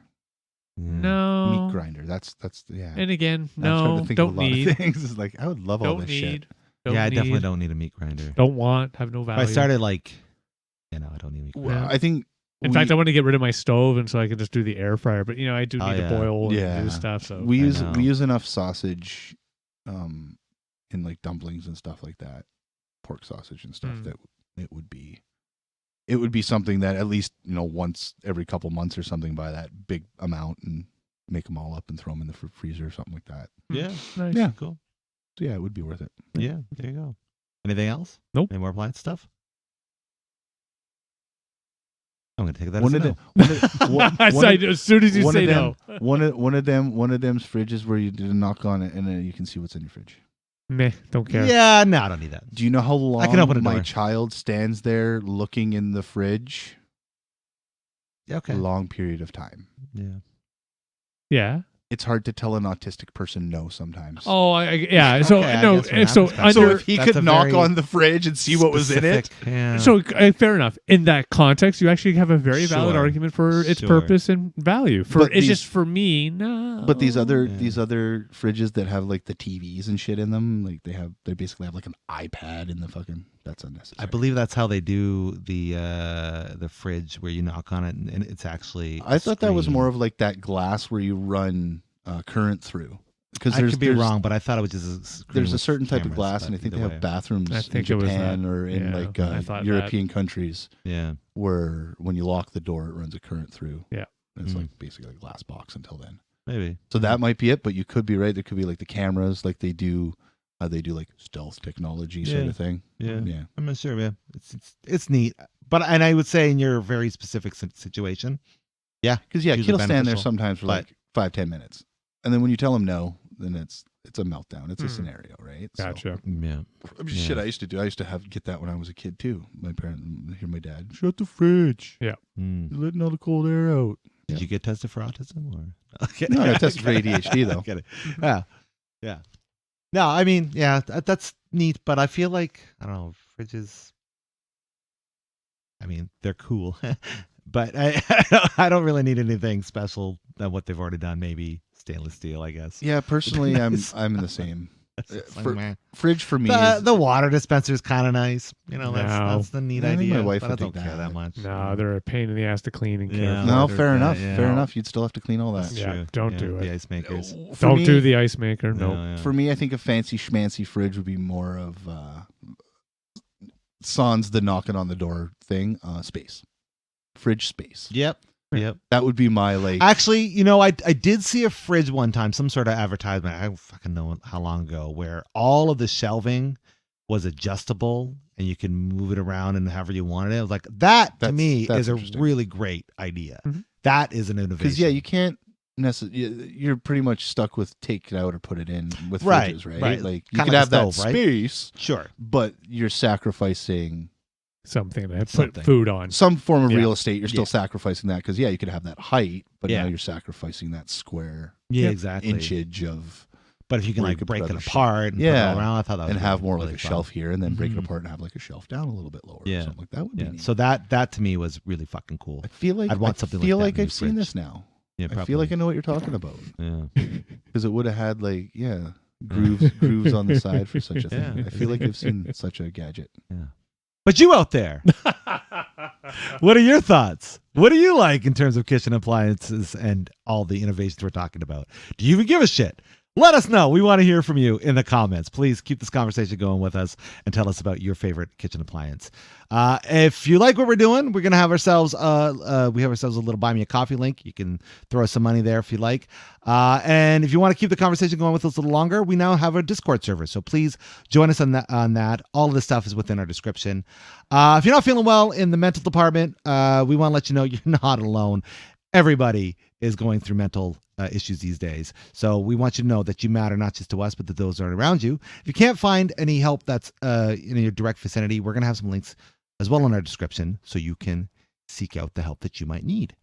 Yeah. No. meat grinder. That's yeah. And again, I'm trying no, to think don't of a lot need. of things. It's like I would love all Don't this shit. need. Don't Yeah, I definitely need, don't need a meat grinder. Don't want. Have no If value. I started like, I don't need a meat grinder. Well, Yeah. I think. In fact, I want to get rid of my stove and so I can just do the air fryer. But I do Oh, need yeah. to boil Yeah. and do stuff. So we use know. we use enough sausage, in like dumplings and stuff like that, pork sausage and stuff that it would be something that at least once every couple months or something, buy that big amount and make them all up and throw them in the freezer or something like that. Yeah. nice. Yeah. Cool. So yeah, it would be worth it. Yeah. There you go. Anything else? Nope. Any more appliance stuff? I'm gonna take that One as of a the no. As soon as you one say of no, them, one of them's fridges where you did a knock on it and then you can see what's in your fridge. meh, don't care. Yeah. No, I don't need that. Do you know how long I can open a my door. child stands there looking in the fridge? Yeah. Okay. A long period of time. Yeah. Yeah. It's hard to tell an autistic person no sometimes. Oh, yeah. So Okay, I no. guess from that So perspective. So under. if he That's a could knock very on the fridge and see what was in it, Specific, Yeah. So fair enough. In that context, you actually have a very valid Sure. argument for its Sure. purpose and value. But It's these- just for me, no. but these other Yeah. fridges that have like the TVs and shit in them, like they basically have like an iPad in the fucking. That's unnecessary. I believe that's how they do the fridge where you knock on it and it's actually. I thought that was more of like that glass where you run current through. Because I could be wrong, but I thought it was just a screen There's a with certain type of cameras, glass, but and I think they either have way. bathrooms I in think it was Japan that. or in Yeah, like I thought European countries Yeah. where when you lock the door, it runs a current through. Yeah. And it's Mm. like basically a glass box until then. Maybe. So that might be it, but you could be right. There could be like the cameras, like they do like stealth technology sort Yeah. of thing. Yeah. Yeah. I'm not sure, man. It's neat, but I would say in your very specific situation, Because Usually kid'll stand there beneficial, sometimes for but- like 5-10 minutes, and then when you tell them no, then it's a meltdown. It's a scenario, right? So- Gotcha. yeah. I mean, shit, I used to do. I used to get that when I was a kid too. My parents hear my dad shut the fridge. Mm. You're letting all the cold air out. Did you get tested for autism or? Okay. No, I got tested for ADHD though. Get it? Yeah. No, I mean, yeah, that's neat, but I feel like I don't know, fridges. I mean, they're cool, but I don't really need anything special than what they've already done. Maybe stainless steel, I guess. Yeah, personally, I'm in the same. It's like, for- meh. Fridge for me The, is the water dispenser is kind of nice. That's the neat I think idea. my wife but I would don't think care that. that much. No, they're a pain in the ass to clean and care Yeah. for. no, They're- fair enough. yeah. Fair enough. You'd still have to clean all that. That's Yeah, true. don't do The it. ice makers. For Don't me- do the ice maker. No, No. yeah. For me, I think a fancy schmancy fridge would be more of sans the knocking on the door thing. Space, fridge space. Yep. That would be my like. Actually, I did see a fridge one time, some sort of advertisement. I don't fucking know how long ago, where all of the shelving was adjustable and you can move it around and however you wanted it. I was like, that to That's- me that's is a interesting. really great idea. Mhm. That is an innovation. Because you can't necessarily. You're pretty much stuck with take it out or put it in with Right, fridges, right? right. Like you Kinda could like have a that stove, right? space, Sure. but you're sacrificing Something to put Something. food on. some form of Yeah. real estate. You're still Yeah. sacrificing that because you could have that height, but Yeah. now you're sacrificing that square Yeah, Yep. exactly. inchage of But if you can Where you like could break put it other apart and put it Yeah. all around, I thought that was and really, have more really like a fun. shelf here, and then break it Mhm. apart and have like a shelf down a little bit lower. Yeah. Or something like that would be Yeah. neat. So that to me was really fucking cool. I feel like I'd want something like feel that like in I've the seen fridge. this now. Yeah, I feel like I probably. know what you're talking about Yeah. because it would have had like grooves on the side for such a thing. Yeah. I feel like I've seen such a gadget. Yeah. But you out there, what are your thoughts? What do you like in terms of kitchen appliances and all the innovations we're talking about? Do you even give a shit? Let us know. We want to hear from you in the comments. Please keep this conversation going with us and tell us about your favorite kitchen appliance. If you like what we're doing, we're gonna have ourselves a little buy me a coffee link. You can throw us some money there if you like. And if you want to keep the conversation going with us a little longer, we now have a Discord server. So please join us on that. All of this stuff is within our description. If you're not feeling well in the mental department, we want to let you know you're not alone. Everybody is going through mental issues these days. So we want you to know that you matter not just to us, but to those that are around you. If you can't find any help that's in your direct vicinity, we're going to have some links as well in our description so you can seek out the help that you might need.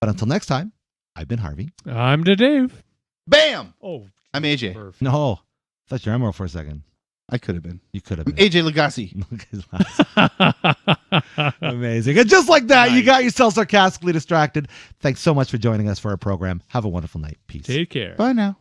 But until next time, I've been Harvey. I'm the Dave. Bam! Oh, I'm AJ. perfect. No, I thought your emerald for a second. I could have been. You could have I'm been. AJ Lagasse. Amazing. And just like that, you Nice. got yourself sarcastically distracted. Thanks so much for joining us for our program. Have a wonderful night. Peace. Take care. Bye now.